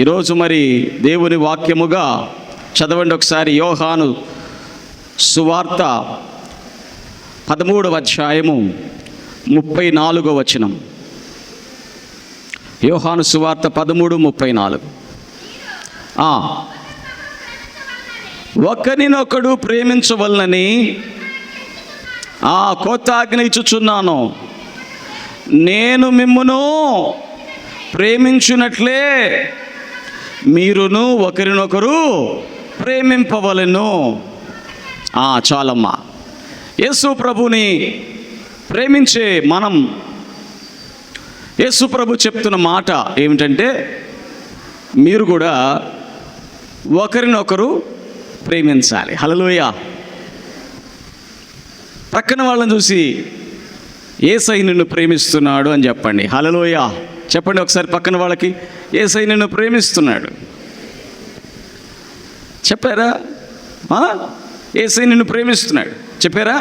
ఈరోజు మరి దేవుని వాక్యముగా చదవండి ఒకసారి. యోహాను సువార్త 13వ అధ్యాయము 34వ వచనం. యోహాను సువార్త 13:34. ఒకరినొకడు ప్రేమించవలనని కొత్త ఆజ్ఞ ఇచ్చుచున్నాను, నేను మిమ్మును ప్రేమించున్నట్లే మీరును ఒకరినొకరు ప్రేమింపవలెను. చాలమ్మా. యేసు ప్రభుని ప్రేమించే మనం, యేసు ప్రభు చెప్తున్న మాట ఏమిటంటే, మీరు కూడా ఒకరినొకరు ప్రేమించాలి. హల్లెలూయా. పక్కన వాళ్ళని చూసి యేసయ్య నిన్ను ప్రేమిస్తున్నాడు అని చెప్పండి. హల్లెలూయా. చెప్పండి ఒకసారి పక్కన వాళ్ళకి, యేసయ్య నిన్ను ప్రేమిస్తున్నాడు. చెప్పారా? యేసయ్య నిన్ను ప్రేమిస్తున్నాడు చెప్పారా?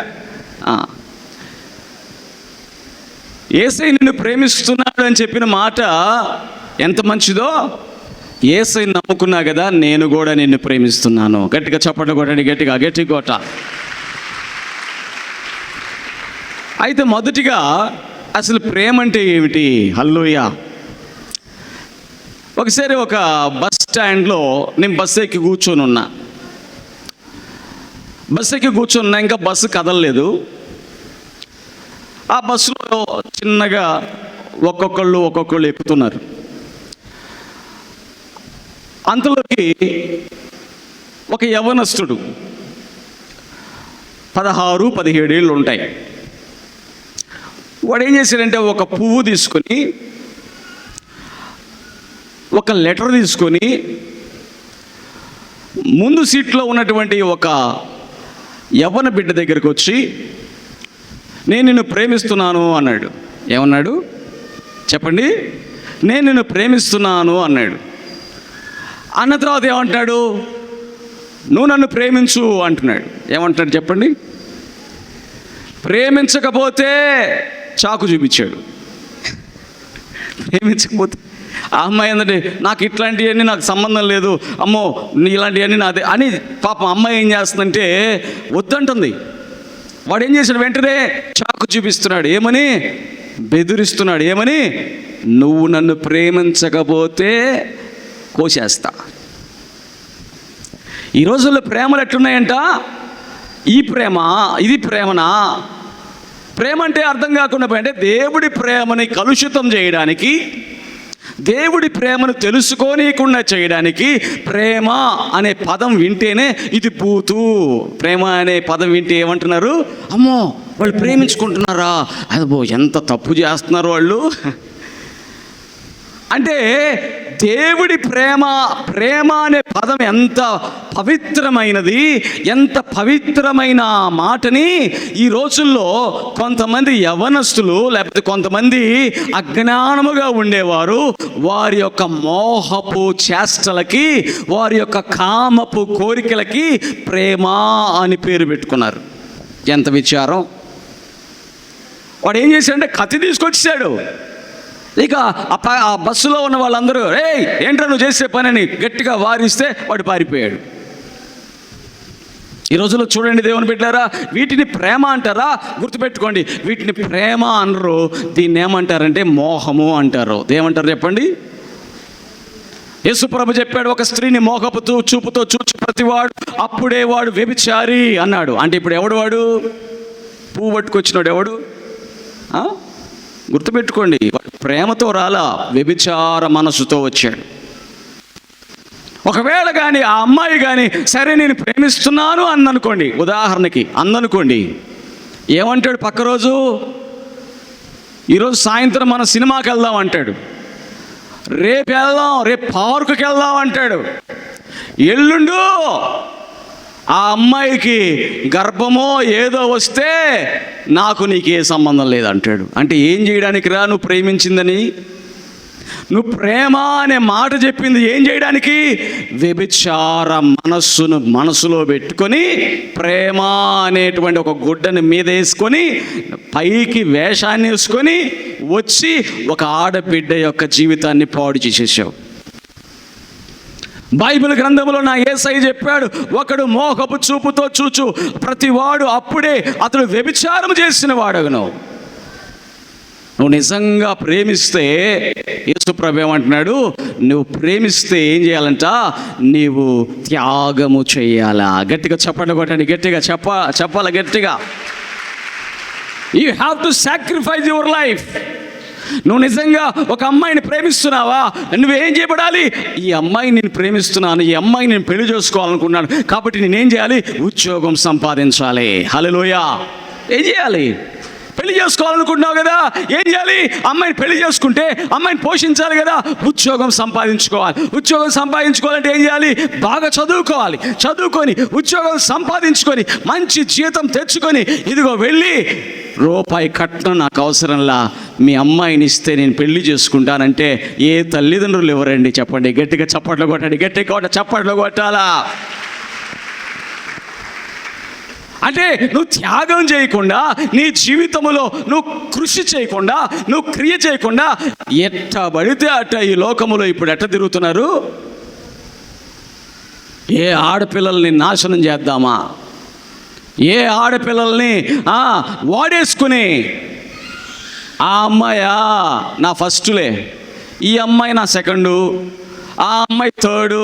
యేసయ్య నిన్ను ప్రేమిస్తున్నాడు అని చెప్పిన మాట ఎంత మంచిదో. యేసయ్య నమ్ముకున్నా కదా, నేను కూడా నిన్ను ప్రేమిస్తున్నాను. గట్టిగా చప్పట్లు కొట్టండి, గట్టి కొట్ట. అయితే మొదటిగా అసలు ప్రేమ అంటే ఏమిటి? హల్లెలూయా. ఒకసారి ఒక బస్ స్టాండ్లో నేను బస్సు ఎక్కి కూర్చొని ఉన్నా. ఇంకా బస్సు కదలలేదు. ఆ బస్సులో చిన్నగా ఒక్కొక్కళ్ళు ఎక్కుతున్నారు. అంతలోకి ఒక యవ్వనస్తుడు, 16-17 ఏళ్ళు ఉంటాయి. వాడు ఏం చేశాడంటే, ఒక పువ్వు తీసుకొని, ఒక లెటర్ తీసుకొని, ముందు సీట్లో ఉన్నటువంటి ఒక యవ్వన బిడ్డ దగ్గరికి వచ్చి, నేను నిన్ను ప్రేమిస్తున్నాను అన్నాడు. ఏమన్నాడు చెప్పండి? నేను నిన్ను ప్రేమిస్తున్నాను అన్నాడు. అన్న తర్వాత ఏమంటున్నాడు? నువ్వు నన్ను ప్రేమించు అంటున్నాడు. ఏమంటున్నాడు చెప్పండి? ప్రేమించకపోతే చాకు చూపించాడు. ప్రేమించకపోతే ఆ అమ్మాయి ఏంటంటే, నాకు ఇట్లాంటివన్నీ నాకు సంబంధం లేదు, అమ్మో ఇలాంటివన్నీ నాదే అని పాపం అమ్మాయి ఏం చేస్తుందంటే వద్దంటుంది. వాడు ఏం చేశాడు? వెంటనే చాకు చూపిస్తున్నాడు. ఏమని? బెదిరిస్తున్నాడు. ఏమని? నువ్వు నన్ను ప్రేమించకపోతే కోసేస్తా. ఈ రోజుల్లో ప్రేమలు ఎట్లున్నాయంట? ఈ ప్రేమ, ఇది ప్రేమనా? ప్రేమ అంటే అర్థం కాకుండా పోయింటే, దేవుడి ప్రేమని కలుషితం చేయడానికి, దేవుడి ప్రేమను తెలుసుకోనీయకుండా చేయడానికి ప్రేమ అనే పదం వింటేనే ఇది బూతు. ప్రేమ అనే పదం వింటే ఏమంటున్నారు? అమ్మో వాళ్ళు ప్రేమించుకుంటున్నారా, అదో ఎంత తప్పు చేస్తున్నారు వాళ్ళు అంటే. దేవుడి ప్రేమ అనే పదం ఎంత పవిత్రమైనది, ఎంత పవిత్రమైన మాటని ఈ రోజుల్లో కొంతమంది యవ్వనస్తులు, లేకపోతే కొంతమంది అజ్ఞానముగా ఉండేవారు, వారి యొక్క మోహపు చేష్టలకి, వారి యొక్క కామపు కోరికలకి ప్రేమ అని పేరు పెట్టుకున్నారు. ఎంత విచారం! వాడు ఏం చేశాడంటే కత్తి తీసుకొచ్చాడు. ఇక ఆ బస్సులో ఉన్న వాళ్ళందరూ, ఏంట్రా నువ్వు చేసే పని అని గట్టిగా వారిస్తే వాడు పారిపోయాడు. ఈ రోజుల్లో చూడండి దేవుని బిడ్డలారా, వీటిని ప్రేమ అంటారా? గుర్తుపెట్టుకోండి, వీటిని ప్రేమ అనరు. దీన్ని ఏమంటారంటే మోహము అంటారు. ఏమంటారు చెప్పండి? యేసుప్రభు చెప్పాడు, ఒక స్త్రీని మోహపు చూపుతో చూచి ప్రతివాడు అప్పుడే వాడు వ్యభిచారి అన్నాడు. అంటే ఇప్పుడు ఎవడు వాడు? పువ్వు పట్టుకొచ్చినాడు ఎవడు? గుర్తుపెట్టుకోండి, ప్రేమతో రాలా, వ్యభిచార మనసుతో వచ్చాడు. ఒకవేళ కానీ ఆ అమ్మాయి కానీ సరే నేను ప్రేమిస్తున్నాను అందనుకోండి, ఉదాహరణకి అందనుకోండి, ఏమంటాడు పక్క రోజు? ఈరోజు సాయంత్రం మనం సినిమాకి వెళ్దాం అంటాడు. రేపు పార్కుకి వెళ్దాం అంటాడు. ఎల్లుండు ఆ అమ్మాయికి గర్భమో ఏదో వస్తే నాకు నీకే సంబంధం లేదంటాడు. అంటే ఏం చేయడానికి రా? నువ్వు ప్రేమించిందని, నువ్వు ప్రేమ అనే మాట చెప్పింది ఏం చేయడానికి? వ్యభిచార మనసులో పెట్టుకొని, ప్రేమ అనేటువంటి ఒక గుడ్డని మీద వేసుకొని, పైకి వేషాన్ని వేసుకొని వచ్చి ఒక ఆడబిడ్డ యొక్క జీవితాన్ని పాడు చేసేసావు. బైబిల్ గ్రంథంలో నా యేసయ్య చెప్పాడు, ఒకడు మోహపు చూపుతో చూచు ప్రతివాడు అప్పుడే అతడు వ్యభిచారం చేసిన వాడగను. నువ్వు నిజంగా ప్రేమిస్తే, యేసు ప్రభు ఏమంటున్నాడు, నువ్వు ప్రేమిస్తే ఏం చేయాలంట, నీవు త్యాగము చేయాలా. గట్టిగా చెప్పండి, కొట్టండి, గట్టిగా చెప్పాలా గట్టిగా. You have to sacrifice your life. నువ్వు నిజంగా ఒక అమ్మాయిని ప్రేమిస్తున్నావా, నువ్వేం చేయబడాలి, ఈ అమ్మాయిని నేను ప్రేమిస్తున్నాను, ఈ అమ్మాయిని నేను పెళ్లి చేసుకోవాలనుకున్నాను, కాబట్టి నేనేం చేయాలి, ఉద్యోగం సంపాదించాలి. హల్లెలూయా. ఏం చేయాలి, పెళ్లి చేసుకోవాలనుకుంటున్నావు కదా, ఏం చేయాలి, అమ్మాయిని పెళ్లి చేసుకుంటే అమ్మాయిని పోషించాలి కదా, ఉద్యోగం సంపాదించుకోవాలి. ఉద్యోగం సంపాదించుకోవాలంటే ఏం చేయాలి, బాగా చదువుకోవాలి. చదువుకొని ఉద్యోగం సంపాదించుకొని మంచి జీతం తెచ్చుకొని, ఇదిగో వెళ్ళి రూపాయి కట్నం నాకు అవసరంలా, మీ అమ్మాయిని ఇస్తే నేను పెళ్లి చేసుకుంటానంటే ఏ తల్లిదండ్రులు ఎవరండి చెప్పండి. గట్టిగా చప్పట్లు కొట్టండి, గట్టిగా చప్పట్లు కొట్టాలా. అంటే నువ్వు త్యాగం చేయకుండా, నీ జీవితంలో నువ్వు కృషి చేయకుండా, నువ్వు క్రియ చేయకుండా ఎట్ట పడితే అట్ట ఈ లోకములో ఇప్పుడు ఎట్ట తిరుగుతున్నారు. ఏ ఆడపిల్లల్ని నాశనం చేద్దామా, ఏ ఆడపిల్లల్ని వాడేసుకుని, ఆ అమ్మాయా నా ఫస్టులే, ఈ అమ్మాయి నా సెకండు, ఆ అమ్మాయి థర్డు,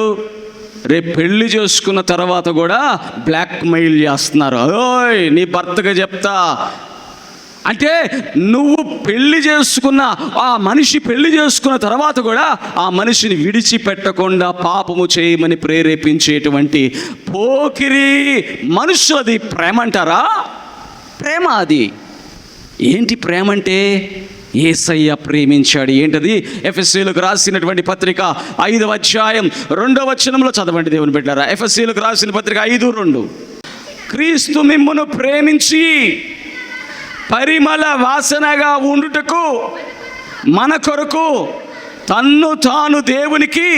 రేపు పెళ్లి చేసుకున్న తర్వాత కూడా బ్లాక్మెయిల్ చేస్తున్నారు. ఓయ్ నీ భర్తగా చెప్తా అంటే, నువ్వు పెళ్లి చేసుకున్న ఆ మనిషి పెళ్లి చేసుకున్న తర్వాత కూడా ఆ మనిషిని విడిచిపెట్టకుండా పాపము చేయమని ప్రేరేపించేటువంటి పోకిరి మనుషులది ప్రేమ అంటారా? ప్రేమ అది ఏంటి? ప్రేమ అంటే యేసయ్య ప్రేమించాడు. ఏంటది? ఎఫెసీయులకు రాసినటువంటి పత్రిక 5వ అధ్యాయం 2వ వచనంలో చదవండి దేవుని బిడ్డలారా. ఎఫెసీయులకు రాసిన పత్రిక 5:2. క్రీస్తు మిమ్మును ప్రేమించి పరిమళ వాసనగా ఉండుటకు మన కొరకు తన్ను తాను దేవునికి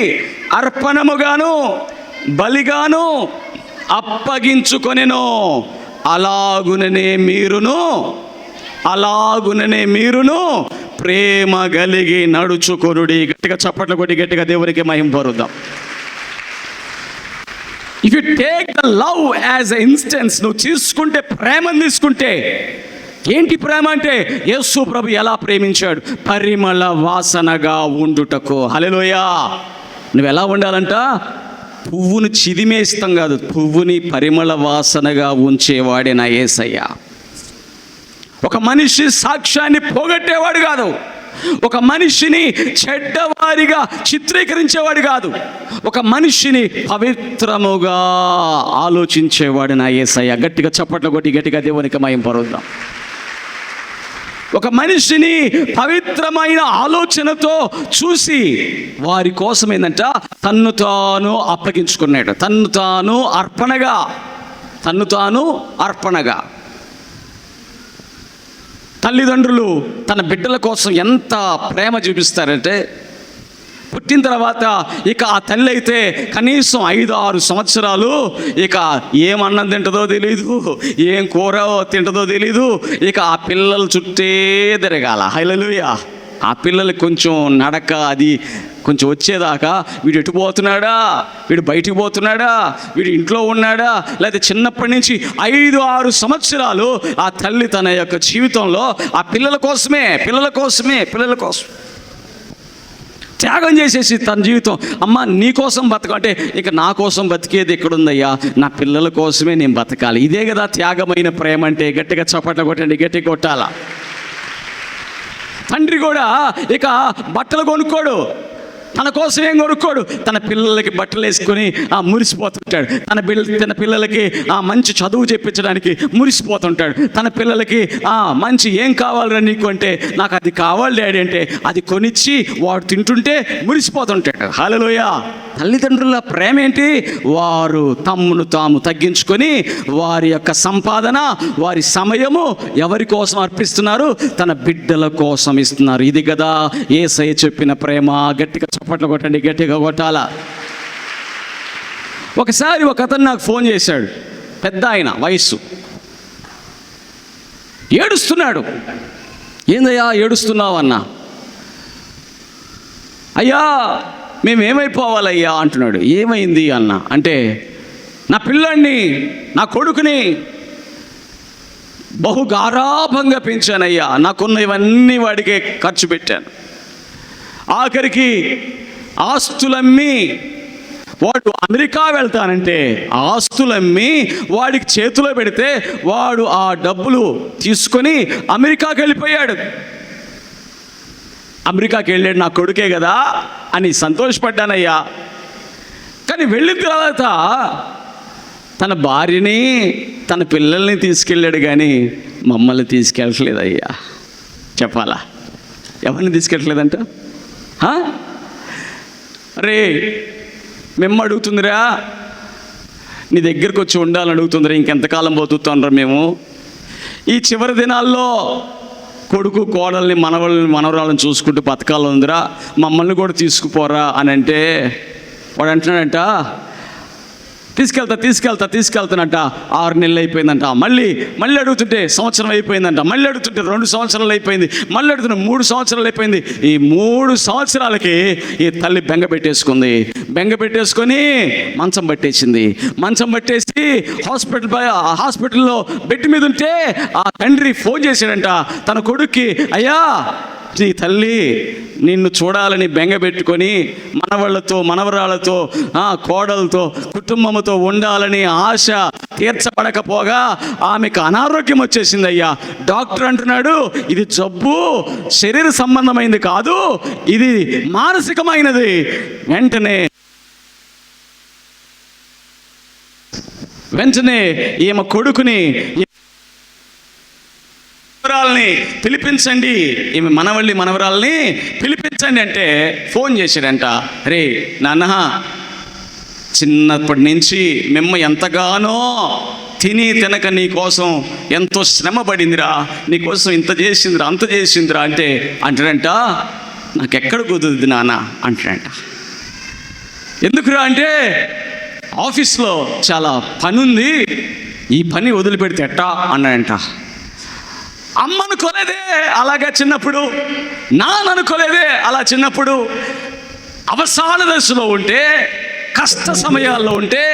అర్పణముగాను బలిగాను అప్పగించుకొనెను. అలాగుననే మీరును ప్రేమ కలిగి నడుచుకొనుడి. గట్టిగా చప్పట్లు కొట్టి గట్టిగా దేవునికి మహిమ పరుద్దాం. If you take the love as a instance, నువ్వు తీసుకుంటే, ప్రేమను తీసుకుంటే, ఏంటి ప్రేమ అంటే, యేసు ప్రభు ఎలా ప్రేమించాడు, పరిమళ వాసనగా ఉండుటకు. హల్లెలూయా. నువ్వు ఎలా ఉండాలంట, పువ్వును చిదిమేస్తాం కాదు, పువ్వుని పరిమళ వాసనగా ఉంచేవాడే నా యేసయ్య. ఒక మనిషి సాక్ష్యాన్ని పోగొట్టేవాడు కాదు, ఒక మనిషిని చెడ్డవారిగా చిత్రీకరించేవాడు కాదు, ఒక మనిషిని పవిత్రముగా ఆలోచించేవాడు నా యేసయ్య. గట్టిగా చప్పట్లు కొట్టి గట్టిగా దేవునికి మహిమ పరుద్దాం. ఒక మనిషిని పవిత్రమైన ఆలోచనతో చూసి వారి కోసం ఏంటంట, తన్ను తాను అప్పగించుకున్నాడు, తన్ను తాను అర్పణగా. తల్లిదండ్రులు తన బిడ్డల కోసం ఎంత ప్రేమ చూపిస్తారంటే, పుట్టిన తర్వాత ఇక ఆ తల్లి అయితే కనీసం 5-6 సంవత్సరాలు ఇక ఏం అన్నం తింటుందో తెలీదు, ఏం కూర తింటుందో తెలీదు, ఇక ఆ పిల్లల చుట్టే తిరగాల. హల్లెలూయా. ఆ పిల్లలకి కొంచెం నడక అది కొంచెం వచ్చేదాకా, వీడు ఎటు పోతున్నాడా, వీడు బయటికి పోతున్నాడా, వీడు ఇంట్లో ఉన్నాడా, లేదా చిన్నప్పటి నుంచి 5-6 సంవత్సరాలు ఆ తల్లి తన యొక్క జీవితంలో ఆ పిల్లల కోసమే త్యాగం చేసేసి తన జీవితం, అమ్మ నీ కోసం బతకంటే, ఇక నా కోసం బతికేది ఎక్కడుందయ్యా, నా పిల్లల కోసమే నేను బతకాలి. ఇదే కదా త్యాగమైన ప్రేమ అంటే. గట్టిగా చప్పట్లు కొట్టండి, గట్టిగా కొట్టాలా. తండ్రి కూడా ఇక బట్టలు కొనుక్కోడు, తన కోసం ఏం కొనుక్కోడు, తన పిల్లలకి బట్టలు వేసుకొని మురిసిపోతుంటాడు. తన పిల్లలకి మంచి చదువు చెప్పించడానికి మురిసిపోతుంటాడు. తన పిల్లలకి మంచి ఏం కావాలరా నీకు అంటే, నాకు అది కావాలి డాడీ అంటే అది కొనిచ్చి వాడు తింటుంటే మురిసిపోతుంటాడు. హల్లెలూయా. తల్లిదండ్రుల ప్రేమ ఏంటి? వారు తమ్మును తాము తగ్గించుకొని వారి యొక్క సంపాదన, వారి సమయము ఎవరి కోసం అర్పిస్తున్నారు? తన బిడ్డల కోసం ఇస్తున్నారు. ఇది కదా యేసయ్య చెప్పిన ప్రేమ. గట్టిగా చప్పట్లు కొట్టండి, గట్టిగా కొట్టాలా. ఒకసారి ఒక అతను నాకు ఫోన్ చేశాడు, పెద్ద ఆయన వయస్సు, ఏడుస్తున్నాడు. ఏందయ్యా ఏడుస్తున్నావు అన్నా? అయ్యా మేమేమైపోవాలయ్యా అంటున్నాడు. ఏమైంది అన్న అంటే, నా పిల్లాడిని, నా కొడుకుని బహు గారాభంగా పెంచానయ్యా, నాకున్న ఇవన్నీ వాడికి ఖర్చు పెట్టాను, ఆఖరికి ఆస్తులమ్మి వాడు అమెరికా వెళ్తానంటే ఆస్తులమ్మి వాడికి చేతిలో పెడితే వాడు ఆ డబ్బులు తీసుకొని అమెరికాకి వెళ్ళిపోయాడు. అమెరికాకి వెళ్ళాడు, నా కొడుకే కదా అని సంతోషపడ్డానయ్యా. కానీ వెళ్ళిన తర్వాత తన భార్యని, తన పిల్లల్ని తీసుకెళ్ళాడు, కానీ మమ్మల్ని తీసుకెళ్ళట్లేదయ్యా. చెప్పాలా? ఎవరిని తీసుకెళ్ళట్లేదంట? రే మేము అడుగుతుందిరా, నీ దగ్గరికి వచ్చి ఉండాలని అడుగుతుందిరా. ఇంకెంతకాలం బతుకుతాంరా మేము? ఈ చివరి దినాల్లో కొడుకు కోడల్ని, మనవరాలను చూసుకుంటూ బతకాలని ఉందిరా, మమ్మల్ని కూడా తీసుకుపోరా అని అంటే వాడు అంటున్నాడంట, తీసుకెళ్తానంట. 6 నెలలు అయిపోయిందంట. మళ్ళీ అడుగుతుంటే సంవత్సరం అయిపోయిందంట. మళ్ళీ అడుగుతుంటే 2 సంవత్సరాలు అయిపోయింది. మళ్ళీ అడుగుతుంటే 3 సంవత్సరాలు అయిపోయింది. ఈ 3 సంవత్సరాలకి ఈ తల్లి బెంగ పెట్టేసుకొని మంచం పట్టేసి హాస్పిటల్లో బెడ్ మీద ఉంటే ఆ తండ్రి ఫోన్ చేశాడంట తన కొడుక్కి, అయ్యా నీ తల్లి నిన్ను చూడాలని బెంగ పెట్టుకొని మనవాళ్ళతో, మనవరాళ్ళతో, కోడలతో, కుటుంబంతో ఉండాలని ఆశ తీర్చబడకపోగా ఆమెకు అనారోగ్యం వచ్చేసింది అయ్యా. డాక్టర్ అంటున్నాడు, ఇది జబ్బు శరీర సంబంధమైనది కాదు, ఇది మానసికమైనది. వెంటనే ఈమె కొడుకుని పిలిపించండి, ఈమె మనవరాల్ని పిలిపించండి అంటే ఫోన్ చేశాడంట. రే నాన్న, చిన్నప్పటి నుంచి మిమ్మ ఎంతగానో తినక నీ కోసం ఎంతో శ్రమ పడిందిరా, నీ కోసం ఇంత చేసిందిరా, అంత చేసిందిరా అంటే అంటాడంట, నాకెక్కడ కుదురుద్ది నాన్న అంటాడంట. ఎందుకురా అంటే, ఆఫీస్లో చాలా పని ఉంది, ఈ పని వదిలిపెడితే ఎట్టా అన్నాడంట. అమ్మ అనుకోలేదే అలాగా చిన్నప్పుడు, నాన్న అనుకోలేదే అలా చిన్నప్పుడు. అవసాన దశలో ఉంటే, కష్ట సమయాల్లో ఉంటే,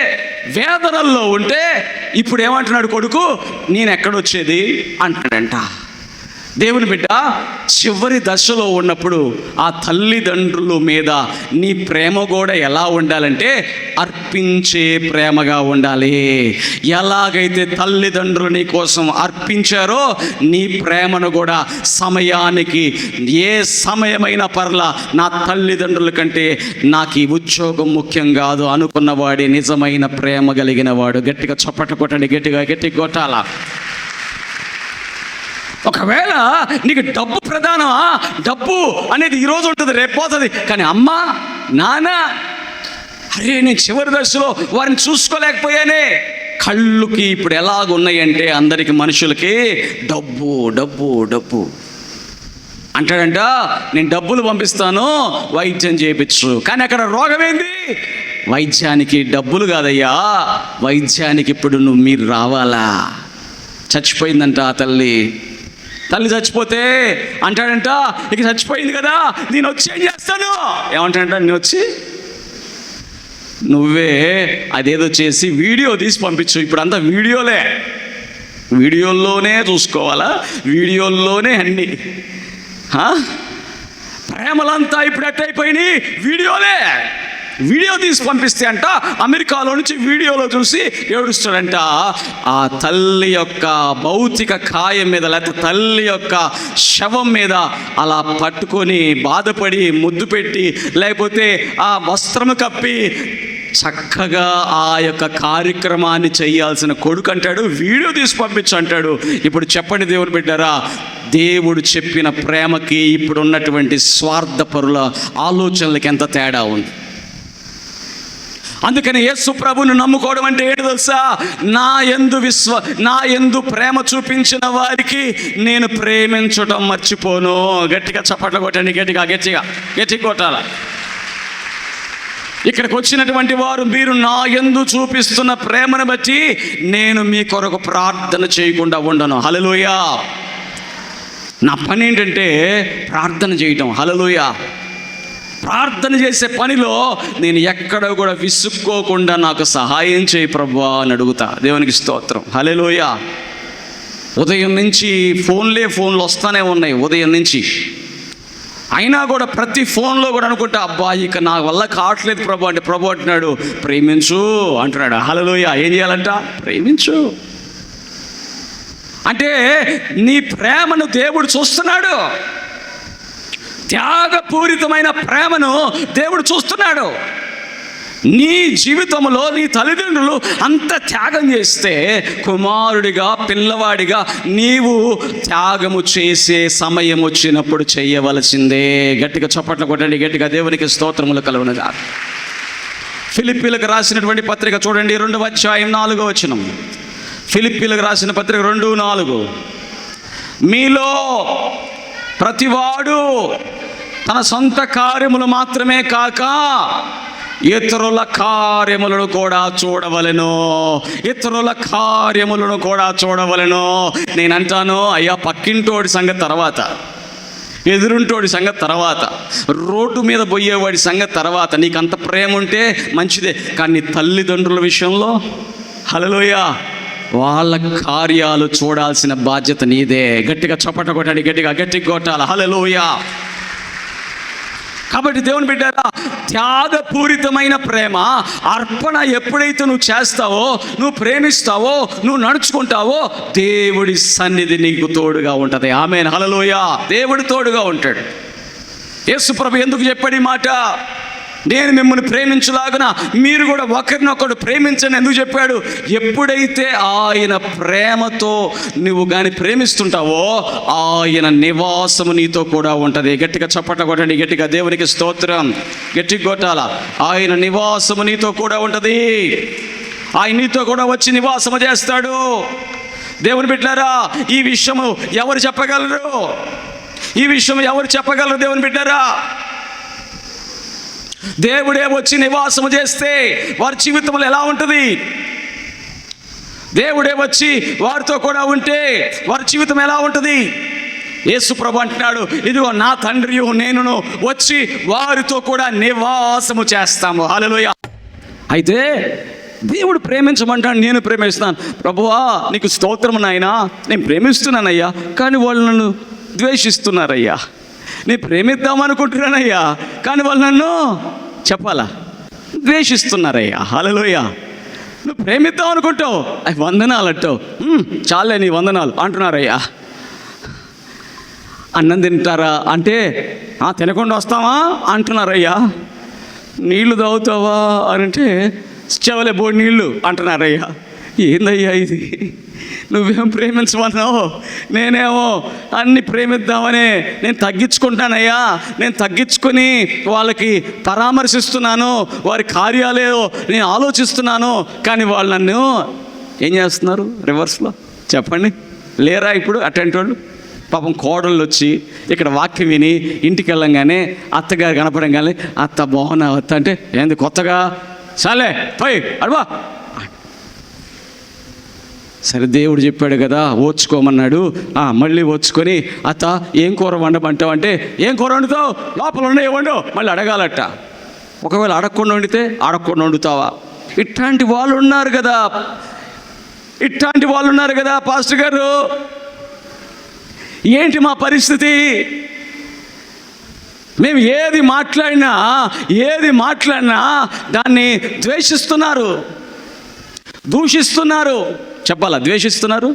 వేదనల్లో ఉంటే ఇప్పుడు ఏమంటున్నాడు కొడుకు, నేను ఎక్కడొచ్చేది అంటాడంట. దేవుని బిడ్డ, చివరి దశలో ఉన్నప్పుడు ఆ తల్లిదండ్రుల మీద నీ ప్రేమ కూడా ఎలా ఉండాలంటే అర్పించే ప్రేమగా ఉండాలి. ఎలాగైతే తల్లిదండ్రులు నీ కోసం అర్పించారో నీ ప్రేమను కూడా సమయానికి, ఏ సమయమైనా పర్లా, నా తల్లిదండ్రుల కంటే నాకు ఈ ఉద్యోగం ముఖ్యం కాదు అనుకున్నవాడే నిజమైన ప్రేమ కలిగిన వాడు. గట్టిగా చప్పట కొట్టండి, గట్టిగా కొట్టాలా. ఒకవేళ నీకు డబ్బు ప్రధానమా, డబ్బు అనేది ఈరోజు ఉంటుంది, రేపు పోతుంది. కానీ అమ్మ, నాన్న, అరే నేను చివరి దశలో వారిని చూసుకోలేకపోయానే. కళ్ళుకి ఇప్పుడు ఎలాగున్నాయంటే అందరికి, మనుషులకి డబ్బు డబ్బు డబ్బు అంటాడంట. నేను డబ్బులు పంపిస్తాను, వైద్యం చేయించు. కానీ అక్కడ రోగం ఏంది? వైద్యానికి డబ్బులు కాదయ్యా, వైద్యానికి ఇప్పుడు మీరు రావాలా. చచ్చిపోయిందంట ఆ తల్లి చచ్చిపోతే అంటాడంట, ఇక చచ్చిపోయింది కదా, నేను వచ్చి ఏం చేస్తాను? ఏమంటాడంట, నేను వచ్చి నువ్వే అదేదో చేసి వీడియో తీసి పంపించు. ఇప్పుడు అంతా వీడియోల్లోనే చూసుకోవాలా, వీడియోల్లోనే అన్నీ. ప్రేమలంతా ఇప్పుడు ఎట్టయిపోయినాయి, వీడియో తీసి పంపిస్తే అంట అమెరికాలో నుంచి వీడియోలో చూసి ఏడుస్తాడంట. ఆ తల్లి యొక్క భౌతిక కాయం మీద, లేకపోతే తల్లి యొక్క శవం మీద అలా పట్టుకొని బాధపడి ముద్దు పెట్టి, లేకపోతే ఆ వస్త్రము కప్పి చక్కగా ఆ యొక్క కార్యక్రమాన్ని చేయాల్సిన కొడుకు అంటాడు, వీడియో తీసి పంపించు అంటాడు. ఇప్పుడు చెప్పండి దేవుని బిడ్డారా, దేవుడు చెప్పిన ప్రేమకి ఇప్పుడు ఉన్నటువంటి స్వార్థపరుల ఆలోచనలకి ఎంత తేడా ఉంది. అందుకని యేసు ప్రభువును నమ్ముకోవడం అంటే ఏంటి తెలుసా? నా యందు ప్రేమ చూపించిన వారికి నేను ప్రేమించడం మర్చిపోను. గట్టిగా చప్పట్లు కొట్టండి, గట్టిగా కొట్టాల. ఇక్కడికి వచ్చినటువంటి వారు, మీరు నా యందు చూపిస్తున్న ప్రేమను బట్టి నేను మీ కొరకు ప్రార్థన చేయకుండా ఉండను. హల్లెలూయా. నా పని ఏంటంటే ప్రార్థన చేయటం. హల్లెలూయా. ప్రార్థన చేసే పనిలో నేను ఎక్కడ కూడా విసుక్కోకుండా నాకు సహాయం చేయి ప్రభువా అని అడుగుతా. దేవునికి స్తోత్రం, హల్లెలూయా. ఉదయం నుంచి ఫోన్లు వస్తూనే ఉన్నాయి ఉదయం నుంచి. అయినా కూడా ప్రతి ఫోన్లో కూడా అనుకుంటా, అబ్బా ఇక నా వల్ల కావట్లేదు ప్రభు అంటే, ప్రభు అంటున్నాడు ప్రేమించు అంటున్నాడు. హల్లెలూయా. ఏం చేయాలంట? ప్రేమించు. అంటే నీ ప్రేమను దేవుడు చూస్తున్నాడు. త్యాగపూరితమైన ప్రేమను దేవుడు చూస్తున్నాడు. నీ జీవితంలో నీ తల్లిదండ్రులు అంత త్యాగం చేస్తే, కుమారుడిగా పిల్లవాడిగా నీవు త్యాగము చేసే సమయం వచ్చినప్పుడు చేయవలసిందే. గట్టిగా చప్పట్లు కొట్టండి, గట్టిగా దేవునికి స్తోత్రములు కలుగునుగా. ఫిలిప్పీలకు రాసినటువంటి పత్రిక చూడండి, 2వ అధ్యాయం 4వ వచనం. ఫిలిప్పీలకు రాసిన పత్రిక 2:4. మీలో ప్రతివాడు తన సొంత కార్యములు మాత్రమే కాక ఇతరుల కార్యములను కూడా చూడవలెను. ఇతరుల కార్యములను కూడా చూడవలెను. నేను అంటాను, అయ్యా పక్కింటోడి సంగతి తర్వాత, ఎదురుంటోడి సంగతి తర్వాత, రోడ్డు మీద పోయేవాడి సంగతి తర్వాత. నీకు అంత ప్రేమ ఉంటే మంచిదే, కానీ తల్లిదండ్రుల విషయంలో హల్లెలూయా వాళ్ళ కార్యాలు చూడాల్సిన బాధ్యత నీదే. గట్టిగా చప్పట కొట్టండి, గట్టిగా కొట్టాలి. హల్లెలూయా. కాబట్టి దేవుని బిడ్డలారా, త్యాగపూరితమైన ప్రేమ అర్పణ ఎప్పుడైతే నువ్వు చేస్తావో, నువ్వు ప్రేమిస్తావో, నువ్వు నడుచుకుంటావో, దేవుడి సన్నిధి నీకు తోడుగా ఉంటుంది. ఆమేన్, హల్లెలూయా. దేవుడు తోడుగా ఉంటాడు. యేసు ప్రభు ఎందుకు చెప్పాడు ఈ మాట? నేను మిమ్మల్ని ప్రేమించులాగున మీరు కూడా ఒకరినొకడు ప్రేమించని ఎందుకు చెప్పాడు? ఎప్పుడైతే ఆయన ప్రేమతో నువ్వు కానీ ప్రేమిస్తుంటావో, ఆయన నివాసము నీతో కూడా ఉంటుంది. గట్టిగా చప్పట కొట్టండి, గట్టిగా దేవునికి స్తోత్రం, గట్టిగా కొట్టాల. ఆయన నివాసము నీతో కూడా ఉంటుంది. ఆయన నీతో కూడా వచ్చి నివాసము చేస్తాడు. దేవుని బిడ్డలారా, ఈ విషయము ఎవరు చెప్పగలరు? ఈ విషయం ఎవరు చెప్పగలరు? దేవుని బిడ్డలారా, దేవుడే వచ్చి నివాసము చేస్తే వారి జీవితంలో ఎలా ఉంటుంది? దేవుడే వచ్చి వారితో కూడా ఉంటే వారి జీవితం ఎలా ఉంటుంది? యేసు ప్రభు అంటున్నాడు, ఇదిగో నా తండ్రియు నేనును వచ్చి వారితో కూడా నివాసము చేస్తాము. హల్లెలూయా. అయితే దేవుడు ప్రేమించమంటాడు, నేను ప్రేమిస్తున్నాను. ప్రభువా నీకు స్తోత్రము నాయనా, నేను ప్రేమిస్తున్నానయ్యా, కానీ వాళ్ళు నన్ను ద్వేషిస్తున్నారయ్యా. నేను ప్రేమిద్దామనుకుంటున్నానయ్యా, కానీ వాళ్ళు నన్ను చెప్పాలా ద్వేషిస్తున్నారయ్యా. హల్లెలూయా. నువ్వు ప్రేమిద్దాం అనుకుంటావు, అవి వందనాలు అంటావు, చాలే నీ వందనాలు అంటున్నారయ్యా. అన్నం తింటారా అంటే తినకుండా వస్తావా అంటున్నారయ్యా. నీళ్లు తాగుతావా అని అంటే చెవలే బోడి నీళ్ళు అంటున్నారయ్యా. ఏందయ్యా ఇది? నువ్వేం ప్రేమించమన్నావు, నేనేమో అన్ని ప్రేమిద్దామని నేను తగ్గించుకుంటానయ్యా. నేను తగ్గించుకొని వాళ్ళకి పరామర్శిస్తున్నాను, వారి కార్యాలేదో నేను ఆలోచిస్తున్నాను, కానీ వాళ్ళు నన్ను ఏం చేస్తున్నారు? రివర్స్లో. చెప్పండి, లేరా ఇప్పుడు అటెంట్ వాళ్ళు? పాపం కోడళ్ళు వచ్చి ఇక్కడ వాక్యం విని ఇంటికి వెళ్ళంగానే అత్తగారు కనపడంగానే, అత్త బాగున్నా అత్త అంటే, ఏంది కొత్తగా, చాలే పోయి అడవా. సరే దేవుడు చెప్పాడు కదా ఓర్చుకోమన్నాడు. మళ్ళీ ఓర్చుకొని, అత్త ఏం కూర వండమంటావు అంటే, ఏం కూర వండుతావు? లోపల ఉన్నాయి వండు. మళ్ళీ అడగాలట. ఒకవేళ అడగకుండా వండితే అడగకుండా వండుతావా? ఇట్లాంటి వాళ్ళు ఉన్నారు కదా, ఇట్లాంటి వాళ్ళు ఉన్నారు కదా పాస్టర్ గారు. ఏంటి మా పరిస్థితి? మేము ఏది మాట్లాడినా దాన్ని ద్వేషిస్తున్నారు, దూషిస్తున్నారు. చెప్పాలా? ద్వేషిస్తున్నారు,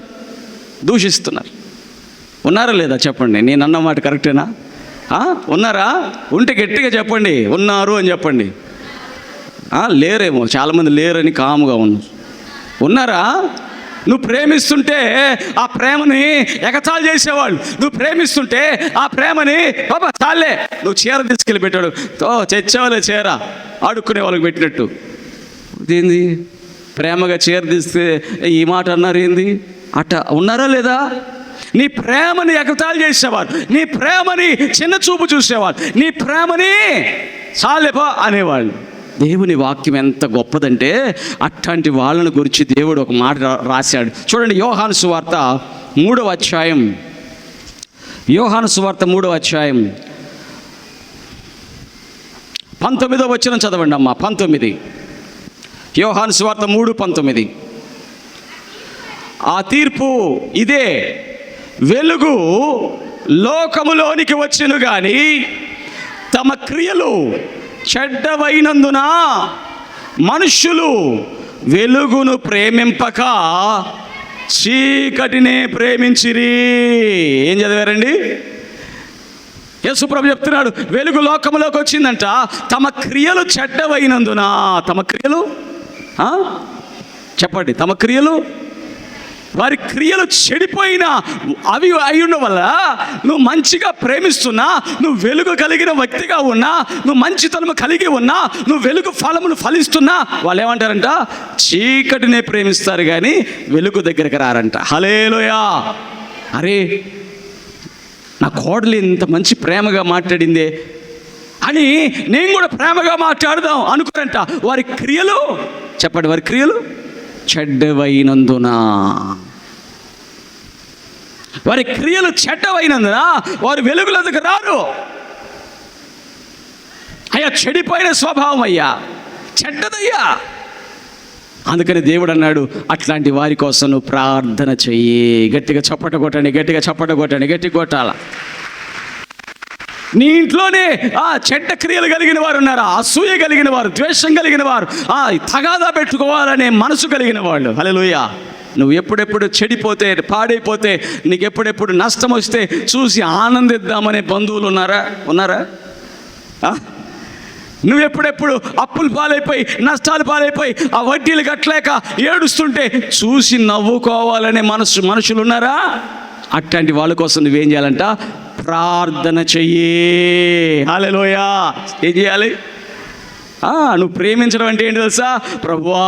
దూషిస్తున్నారు. ఉన్నారా లేదా చెప్పండి. నేను అన్న మాట కరెక్టేనా? ఉన్నారా? ఉంటే గట్టిగా చెప్పండి, ఉన్నారు అని చెప్పండి. లేరేమో, చాలామంది లేరని కాముగా ఉన్నారు. ఉన్నారా? నువ్వు ప్రేమిస్తుంటే ఆ ప్రేమని ఎగతాళి చేసేవాళ్ళు. నువ్వు ప్రేమిస్తుంటే ఆ ప్రేమని బాబా చాలే, నువ్వు చీర తీసుకెళ్ళి పెట్టాడు, తెచ్చేవాళ్ళే చీర ఆడుకునే వాళ్ళకి పెట్టినట్టు. ఇదేంది ప్రేమగా చీర తీస్తే ఈ మాట అన్నారు ఏంది? అట్ట ఉన్నారా లేదా? నీ ప్రేమని ఎగతాళి చేసేవారు, నీ ప్రేమని చిన్న చూపు చూసేవాళ్ళు, నీ ప్రేమని చాలేపా అనేవాళ్ళు. దేవుని వాక్యం ఎంత గొప్పదంటే అట్లాంటి వాళ్ళని గురించి దేవుడు ఒక మాట రాశాడు. చూడండి, యోహాను సువార్త 3వ అధ్యాయం. యోహాను సువార్త 3వ అధ్యాయం 19వ వచనం చదవండి అమ్మా. 19 యోహాను సువార్త 3:19. ఆ తీర్పు ఇదే, వెలుగు లోకములోనికి వచ్చెను గాని తమ క్రియలు చెడ్డవైనందున మనుష్యులు వెలుగును ప్రేమింపక చీకటినే ప్రేమించిరి. ఏం చదివారండి? యేసుప్రభు చెప్తున్నాడు, వెలుగు లోకములోకి వచ్చిందంట, తమ క్రియలు చెడ్డవైనందున. తమ క్రియలు చెప్పండి, తమ క్రియలు, వారి క్రియలు చెడిపోయిన అవి అయ్యుండడం వల్ల నువ్వు మంచిగా ప్రేమిస్తున్నా, నువ్వు వెలుగు కలిగిన వ్యక్తిగా ఉన్నా, నువ్వు మంచితనము కలిగి ఉన్నా, నువ్వు వెలుగు ఫలమును ఫలిస్తున్నా, వాళ్ళు ఏమంటారంట? చీకటినే ప్రేమిస్తారు కానీ వెలుగు దగ్గరికి రారంట. హల్లెలూయా. అరే, నా కోడలు ఇంత మంచి ప్రేమగా మాట్లాడిందే అని నేను కూడా ప్రేమగా మాట్లాడదాం అనుకోరంట. వారి క్రియలు చెప్పండి, వారి క్రియలు చెడ్డవైనందున, వారి క్రియలు చెడ్డవైనందున వారు వెలుగులోకి రారు. అయ్యా, చెడిపోయిన స్వభావం అయ్యా, చెడ్డదయ్యా. అందుకని దేవుడు అన్నాడు, అట్లాంటి వారి కోసం నువ్వు ప్రార్థన చెయ్యి. గట్టిగా చప్పట కొట్టండి, గట్టిగా చప్పట కొట్టండి, గట్టిగా కొట్టాల. నీ ఇంట్లోనే చెడ్డ క్రియలు కలిగిన వారు ఉన్నారా? అసూయ కలిగిన వారు, ద్వేషం కలిగిన వారు, తగాదా పెట్టుకోవాలనే మనసు కలిగిన వాళ్ళు. హల్లెలూయా. నువ్వు ఎప్పుడెప్పుడు చెడిపోతే, పాడైపోతే, నీకు ఎప్పుడెప్పుడు నష్టం వస్తే చూసి ఆనందిద్దామనే బంధువులు ఉన్నారా? నువ్వు ఎప్పుడెప్పుడు అప్పులు పాలైపోయి, నష్టాలు పాలైపోయి, ఆ వడ్డీలు కట్టలేక ఏడుస్తుంటే చూసి నవ్వుకోవాలనే మనుషులు ఉన్నారా? అట్లాంటి వాళ్ళ కోసం నువ్వేం చేయాలంట? ప్రార్థన చెయ్యి. హల్లెలూయా. ఏం చేయాలి? నువ్వు ప్రేమించడం అంటే ఏంటి తెలుసా? ప్రభువా,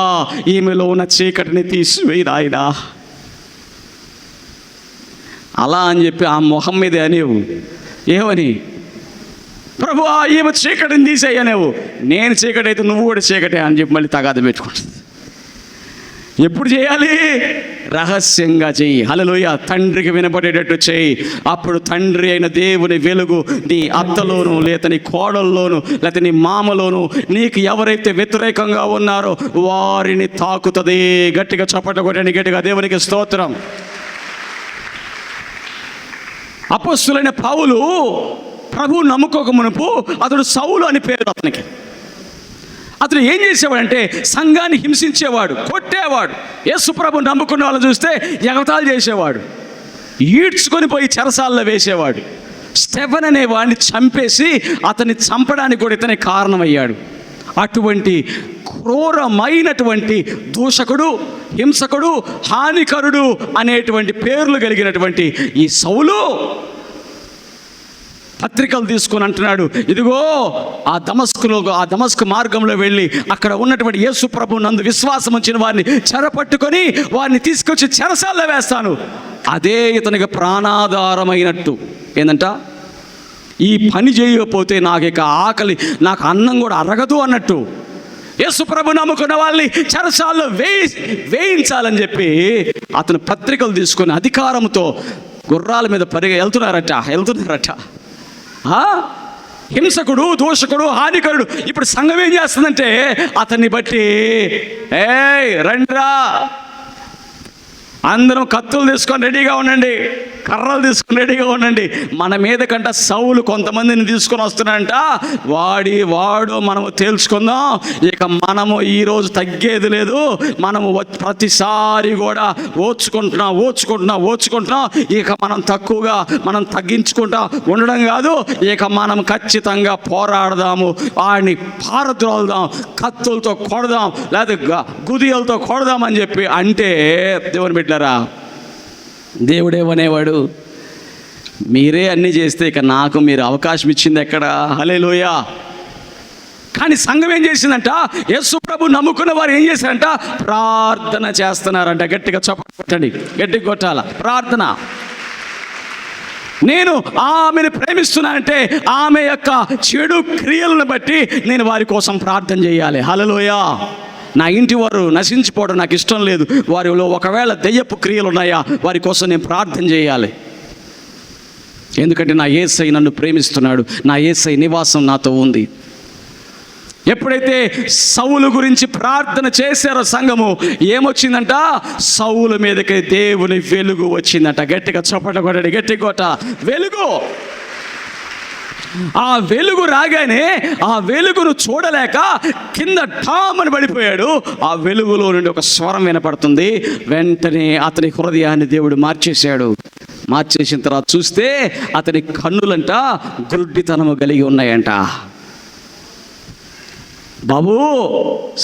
ఈమెలో ఉన్న చీకటిని తీసివేయి నాయనా, అలా అని చెప్పి ఆ మొహం మీద అనేవు. ఏమని? ప్రభువా, ఈమె చీకటిని తీసేయి అనేవు. నేను చీకటి అయితే నువ్వు కూడా చీకటే అని చెప్పి మళ్ళీ తగాద పెట్టుకుంటుంది. ఎప్పుడు చేయాలి? రహస్యంగా చెయ్యి. హల్లెలూయా. తండ్రికి వినపడేటట్టు చెయ్యి. అప్పుడు తండ్రి అయిన దేవుని వెలుగు నీ అత్తలోను, లేక నీ కోడల్లోను, లేక నీ మామలోను, నీకు ఎవరైతే వ్యతిరేకంగా ఉన్నారో వారిని తాకుతుంది. గట్టిగా చప్పట కొట్టండి, గట్టిగా దేవునికి స్తోత్రం. అపొస్తలుడైన పౌలు ప్రభువు నమ్ముకోక మునుపు అతడు సౌలు అని పేరు అతనికి. అతను ఏం చేసేవాడంటే సంఘాన్ని హింసించేవాడు, కొట్టేవాడు. యేసు ప్రభువు నమ్ముకున్న వాళ్ళని చూస్తే ఎగతాళి చేసేవాడు, ఈడ్చుకొని పోయి చెరసాల్లో వేసేవాడు. స్టెఫెన్ అనే వాడిని చంపేసి అతన్ని చంపడానికి కూడా ఇతనే కారణమయ్యాడు. అటువంటి క్రూరమైనటువంటి దూషకుడు, హింసకుడు, హానికరుడు అనేటువంటి పేర్లు కలిగినటువంటి ఈ సౌలు పత్రికలు తీసుకొని అంటున్నాడు, ఇదిగో ఆ దమస్కు మార్గంలో వెళ్ళి అక్కడ ఉన్నటువంటి యేసు ప్రభు నందు విశ్వాసం ఉంచిన వారిని చెరపట్టుకొని వారిని తీసుకొచ్చి చెరసాల్లో వేస్తాను. అదే ఇతనికి ప్రాణాధారమైనట్టు. ఏందంట? ఈ పని చేయకపోతే నాకు ఇక ఆకలి, నాకు అన్నం కూడా అరగదు అన్నట్టు. యేసు ప్రభు నమ్ముకున్న వాళ్ళని చెరసాల్లో వేయించాలని చెప్పి అతను పత్రికలు తీసుకొని అధికారంతో గుర్రాల మీద వెళ్తున్నారట. హింసకుడు, దూషకుడు, హానికరుడు. ఇప్పుడు సంఘం ఏం చేస్తుందంటే అతన్ని బట్టి, రండిరా, అందరం కత్తులు తీసుకొని రెడీగా ఉండండి, కర్రలు తీసుకుని రెడీగా ఉండండి. మన మీద కంట సౌలు కొంతమందిని తీసుకొని వస్తున్నాడంట. వాడు మనము తేల్చుకుందాం. ఇక మనము ఈరోజు తగ్గేది లేదు. మనము ప్రతిసారి కూడా ఓచుకుంటున్నాం. ఇక మనం తగ్గించుకుంటా ఉండడం కాదు. ఇక మనం ఖచ్చితంగా పోరాడదాము, వాడిని పారద్రోలుదాం, కత్తులతో కొడదాం, లేదా గుదియలతో కొడదాం అని చెప్పి అంటే, దేవుని బిడ్డలారా, దేవుడేమనేవాడు? మీరే అన్నీ చేస్తే ఇక నాకు మీరు అవకాశం ఇచ్చింది ఎక్కడ? హల్లెలూయా. కానీ సంఘం ఏం చేసిందంట? యేసు ప్రభు నమ్ముకున్న వారు ఏం చేశారంట? ప్రార్థన చేస్తున్నారంట. గట్టిగా చప్పట్టండి, గట్టిగా కొట్టాల. ప్రార్థన. నేను ఆమెను ప్రేమిస్తున్నానంటే ఆమె యొక్క చెడు క్రియలను బట్టి నేను వారి కోసం ప్రార్థన చేయాలి. హల్లెలూయా. నా ఇంటి వారు నశించిపోవడం నాకు ఇష్టం లేదు. వారిలో ఒకవేళ దెయ్యపు క్రియలు ఉన్నాయా, వారి కోసం నేను ప్రార్థన చేయాలి. ఎందుకంటే నా యేసయ్య నన్ను ప్రేమిస్తున్నాడు, నా యేసయ్య నివాసం నాతో ఉంది. ఎప్పుడైతే సౌలు గురించి ప్రార్థన చేశారో సంఘము, ఏమొచ్చిందంట? సౌలు మీదకి దేవుని వెలుగు వచ్చిందంట. గట్టిగా చప్పట కొట్టండి, గట్టి కొట్ట. వెలుగు. ఆ వెలుగు రాగానే ఆ వెలుగును చూడలేక కింద ఠామని పడిపోయాడు. ఆ వెలుగులో నుండి ఒక స్వరం వినపడుతుంది. వెంటనే అతని హృదయాన్ని దేవుడు మార్చేశాడు. మార్చేసిన తర్వాత చూస్తే అతని కన్నులంట గుడ్డితనము కలిగి ఉన్నాయంట. బాబు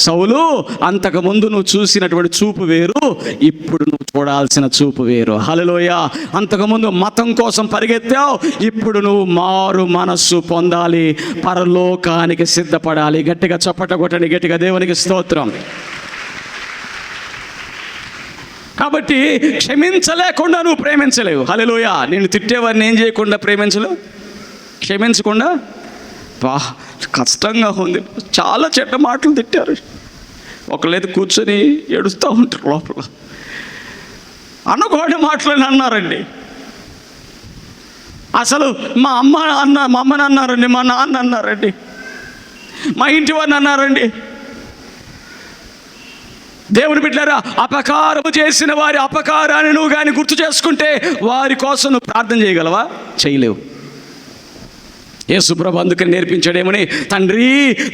సౌలు, అంతకుముందు నువ్వు చూసినటువంటి చూపు వేరు, ఇప్పుడు నువ్వు చూడాల్సిన చూపు వేరు. హల్లెలూయా. అంతకుముందు మతం కోసం పరిగెత్తావు, ఇప్పుడు నువ్వు మారు మనస్సు పొందాలి, పరలోకానికి సిద్ధపడాలి. గట్టిగా చప్పట కొట్టండి, గట్టిగా దేవునికి స్తోత్రం. కాబట్టి క్షమించలేకుండా నువ్వు ప్రేమించలేవు. హల్లెలూయా. నేను తిట్టేవారిని ఏం చేయకుండా ప్రేమించలేవు, క్షమించకుండా. వా, కష్టంగా ఉంది. చాలా చెడ్డ మాటలు తిట్టారు. ఒకళ్ళైతే కూర్చొని ఏడుస్తూ ఉంటారు లోపల. అనకూడని మాటలని అన్నారండి. అసలు మా అమ్మని అన్నారండి, మా నాన్న అన్నారండి, మా ఇంటి వారిని అన్నారండి. దేవుని బిడ్డలారా, అపకారము చేసిన వారి అపకారాన్ని నువ్వు కానీ గుర్తు చేసుకుంటే వారి కోసం నువ్వు ప్రార్థన చేయగలవా? చేయలేవు. యేసుప్రభు అందుకని నేర్పించాడేమని, తండ్రి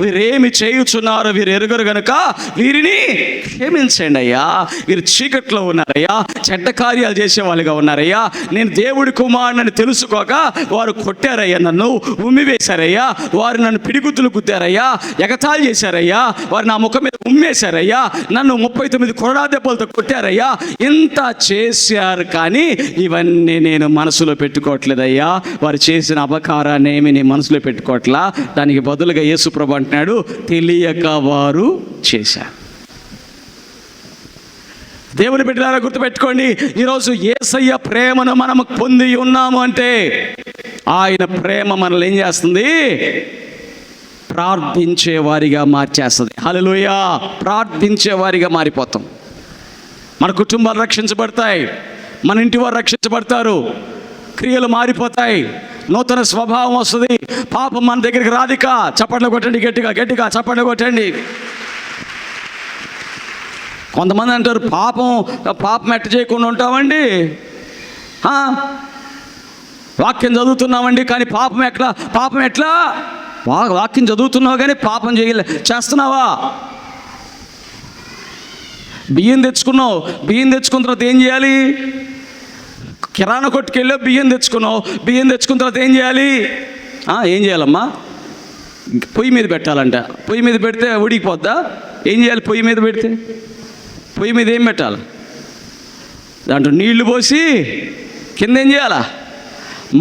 వీరేమి చేయుచున్నారో వీరు ఎరుగరు గనుక వీరిని క్షమించండి అయ్యా. వీరు చీకట్లో ఉన్నారయ్యా, చెడ్డ కార్యాలు చేసే వాళ్ళుగా ఉన్నారయ్యా. నేను దేవుడి కుమారుని తెలుసుకోక వారు కొట్టారయ్యా, నన్ను ఉమ్మివేశారయ్యా, వారు నన్ను పిడిగుద్దులు గుద్దారయ్యా, ఎగతాళి చేశారయ్యా, వారు నా ముఖం మీద ఉమ్మేశారయ్యా, నన్ను 39 కొరడా దెబ్బలతో కొట్టారయ్యా. ఇంత చేశారు కానీ ఇవన్నీ నేను మనసులో పెట్టుకోవట్లేదయ్యా. వారు చేసిన అపకారాన్ని ఏమి మనసులో పెట్టుకోవట్లా. దానికి బదులుగా యేసుప్రభు అంటున్నాడు, తెలియక వారు చేశారు. దేవుని బిడ్డలారా గుర్తుపెట్టుకోండి, ఈరోజు యేసయ్య ప్రేమను మనం పొంది ఉన్నాము అంటే ఆయన ప్రేమ మనల్ని ఏం చేస్తుంది? ప్రార్థించే వారిగా మార్చేస్తుంది. హల్లెలూయా. ప్రార్థించే వారిగా మారిపోతాం. మన కుటుంబాలు రక్షించబడతాయి, మన ఇంటి వారు రక్షించబడతారు, క్రియలు మారిపోతాయి, నూతన స్వభావం వస్తుంది. పాపం మన దగ్గరికి రాదిక. చప్పట్లు కొట్టండి, గట్టిగా గట్టిగా చప్పట్లు కొట్టండి. కొంతమంది అంటారు, పాపం ఎట్ట చేయకుండా ఉంటామండి, వాక్యం చదువుతున్నామండి కానీ పాపం ఎట్లా? వాక్యం చదువుతున్నావు కానీ పాపం చేస్తున్నావా? బియ్యం తెచ్చుకున్న తర్వాత ఏం చేయాలి? కిరాణా కొట్టుకెళ్ళి బియ్యం తెచ్చుకున్న తర్వాత ఏం చేయాలి? ఏం చేయాలమ్మా? పొయ్యి మీద పెట్టాలంట. పొయ్యి మీద పెడితే ఉడికిపోద్దా? ఏం చేయాలి? పొయ్యి మీద పెడితే పొయ్యి మీద ఏం పెట్టాలి? దాంట్లో నీళ్లు పోసి కింద ఏం చేయాలా?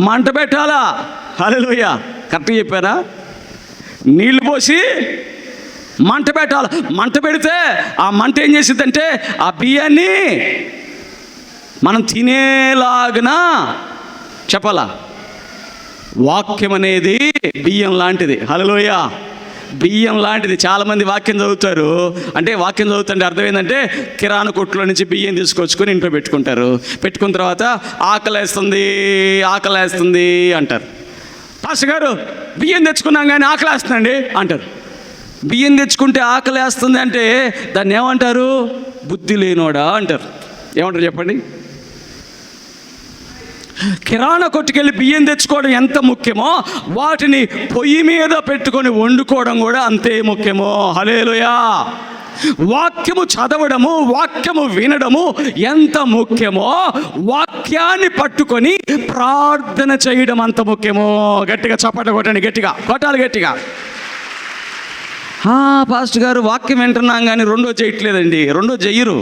మంట పెట్టాలా? హల్లెలూయా. కరెక్ట్గా చెప్పారా? నీళ్లు పోసి మంట పెట్టాలి. మంట పెడితే ఆ మంట ఏం చేసిద్దంటే ఆ బియ్యాన్ని మనం తినేలాగనా చెప్పాలా? వాక్యం అనేది బియ్యం లాంటిది. హల్లెలూయా. బియ్యం లాంటిది. చాలామంది వాక్యం చదువుతారు అంటే వాక్యం చదువుతుంటే అర్థం ఏంటంటే కిరాణా కొట్టులో నుంచి బియ్యం తీసుకొచ్చుకొని ఇంట్లో పెట్టుకుంటారు. పెట్టుకున్న తర్వాత ఆకలేస్తుంది అంటారు. పాస్టర్ గారు బియ్యం తెచ్చుకున్నాం కానీ ఆకలేస్తుందండి అంటారు. బియ్యం తెచ్చుకుంటే ఆకలేస్తుంది అంటే దాన్ని ఏమంటారు? బుద్ధి లేనోడా అంటారు. ఏమంటారు చెప్పండి? కిరాణా కొట్టుకెళ్ళి బియ్యం తెచ్చుకోవడం ఎంత ముఖ్యమో వాటిని పొయ్యి మీద పెట్టుకొని వండుకోవడం కూడా అంతే ముఖ్యమో. హల్లెలూయా. వాక్యము చదవడము, వాక్యము వినడము ఎంత ముఖ్యమో వాక్యాన్ని పట్టుకొని ప్రార్థన చేయడం అంత ముఖ్యమో. గట్టిగా చప్పట కొట్టండి, గట్టిగా కొట్టాలి, గట్టిగా. పాస్టర్ గారు వాక్యం వింటున్నాం కానీ రెండో చేయట్లేదండి. రెండో చెయ్యరు.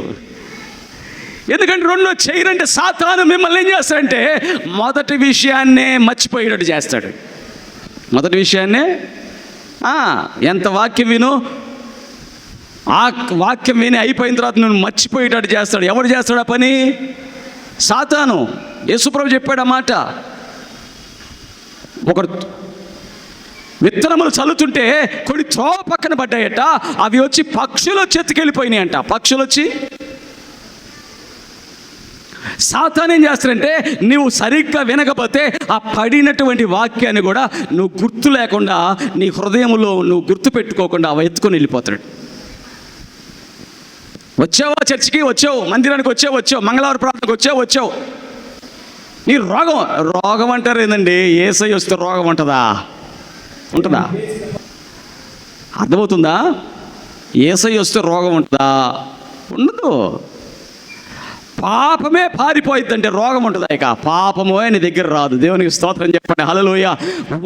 ఎందుకంటే రెండో చేయరంటే సాతాను మిమ్మల్ని ఏం చేస్తాడంటే మొదటి విషయాన్నే మర్చిపోయేటట్టు చేస్తాడు. మొదటి విషయాన్నే ఎంత వాక్యం విను, ఆ వాక్యం విని అయిపోయిన తర్వాత నువ్వు మర్చిపోయేటట్టు చేస్తాడు. ఎవరు చేస్తాడు ఆ పని? సాతాను. యేసుప్రభు చెప్పాడు ఆ మాట. ఒకడు విత్తనములు చల్లుతుంటే కొన్ని త్రోవ పక్కన పడ్డాయట. అవి వచ్చి పక్షులు వచ్చి ఎత్తుకెళ్ళిపోయినాయంట. పక్షులు వచ్చి సాతాను ఏం చేస్తాడంటే నువ్వు సరిగ్గా వినకపోతే ఆ పడినటువంటి వాక్యాన్ని కూడా నువ్వు గుర్తు లేకుండా నీ హృదయంలో నువ్వు గుర్తు పెట్టుకోకుండా అవి ఎత్తుకొని వెళ్ళిపోతాడు. వచ్చావా చర్చికి, వచ్చావు మందిరానికి, వచ్చావు మంగళవారం ప్రార్థనకు వచ్చావు నీ రోగం అంటారు ఏందండి? యేసయ్య వస్తే రోగం ఉంటుందా? అర్థమవుతుందా? యేసయ్య వస్తే రోగం ఉంటుందా? ఉండదు. పాపమే పారిపోయిద్దంటే రోగం ఉంటుందా? ఇక పాపమే నీ దగ్గర రాదు. దేవునికి స్తోత్రం చెప్పండి. హల్లెలూయా.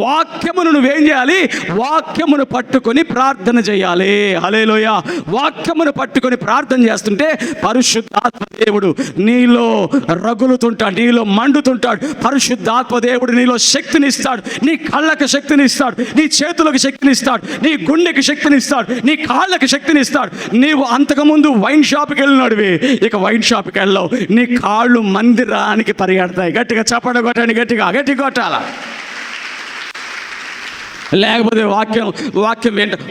వాక్యమును నువ్వేం చేయాలి? వాక్యమును పట్టుకొని ప్రార్థన చేయాలి. హల్లెలూయా. వాక్యమును పట్టుకొని ప్రార్థన చేస్తుంటే పరిశుద్ధాత్మ దేవుడు నీలో రగులుతుంటాడు, నీలో మండుతుంటాడు. పరిశుద్ధాత్మ దేవుడు నీలో శక్తినిస్తాడు. నీ కళ్ళకు శక్తినిస్తాడు, నీ చేతులకు శక్తినిస్తాడు, నీ గుండెకి శక్తినిస్తాడు, నీ కాళ్ళకి శక్తినిస్తాడు. నీవు అంతకుముందు వైన్ షాప్కి వెళ్ళినాడువి, ఇక వైన్ షాప్కి వెళ్ళావు. నీ కాళ్ళు మందిరానికి పరిగెడతాయి. గట్టిగా చప్పట కొట్టండి, గట్టి కొట్టాల. లేకపోతే వాక్యం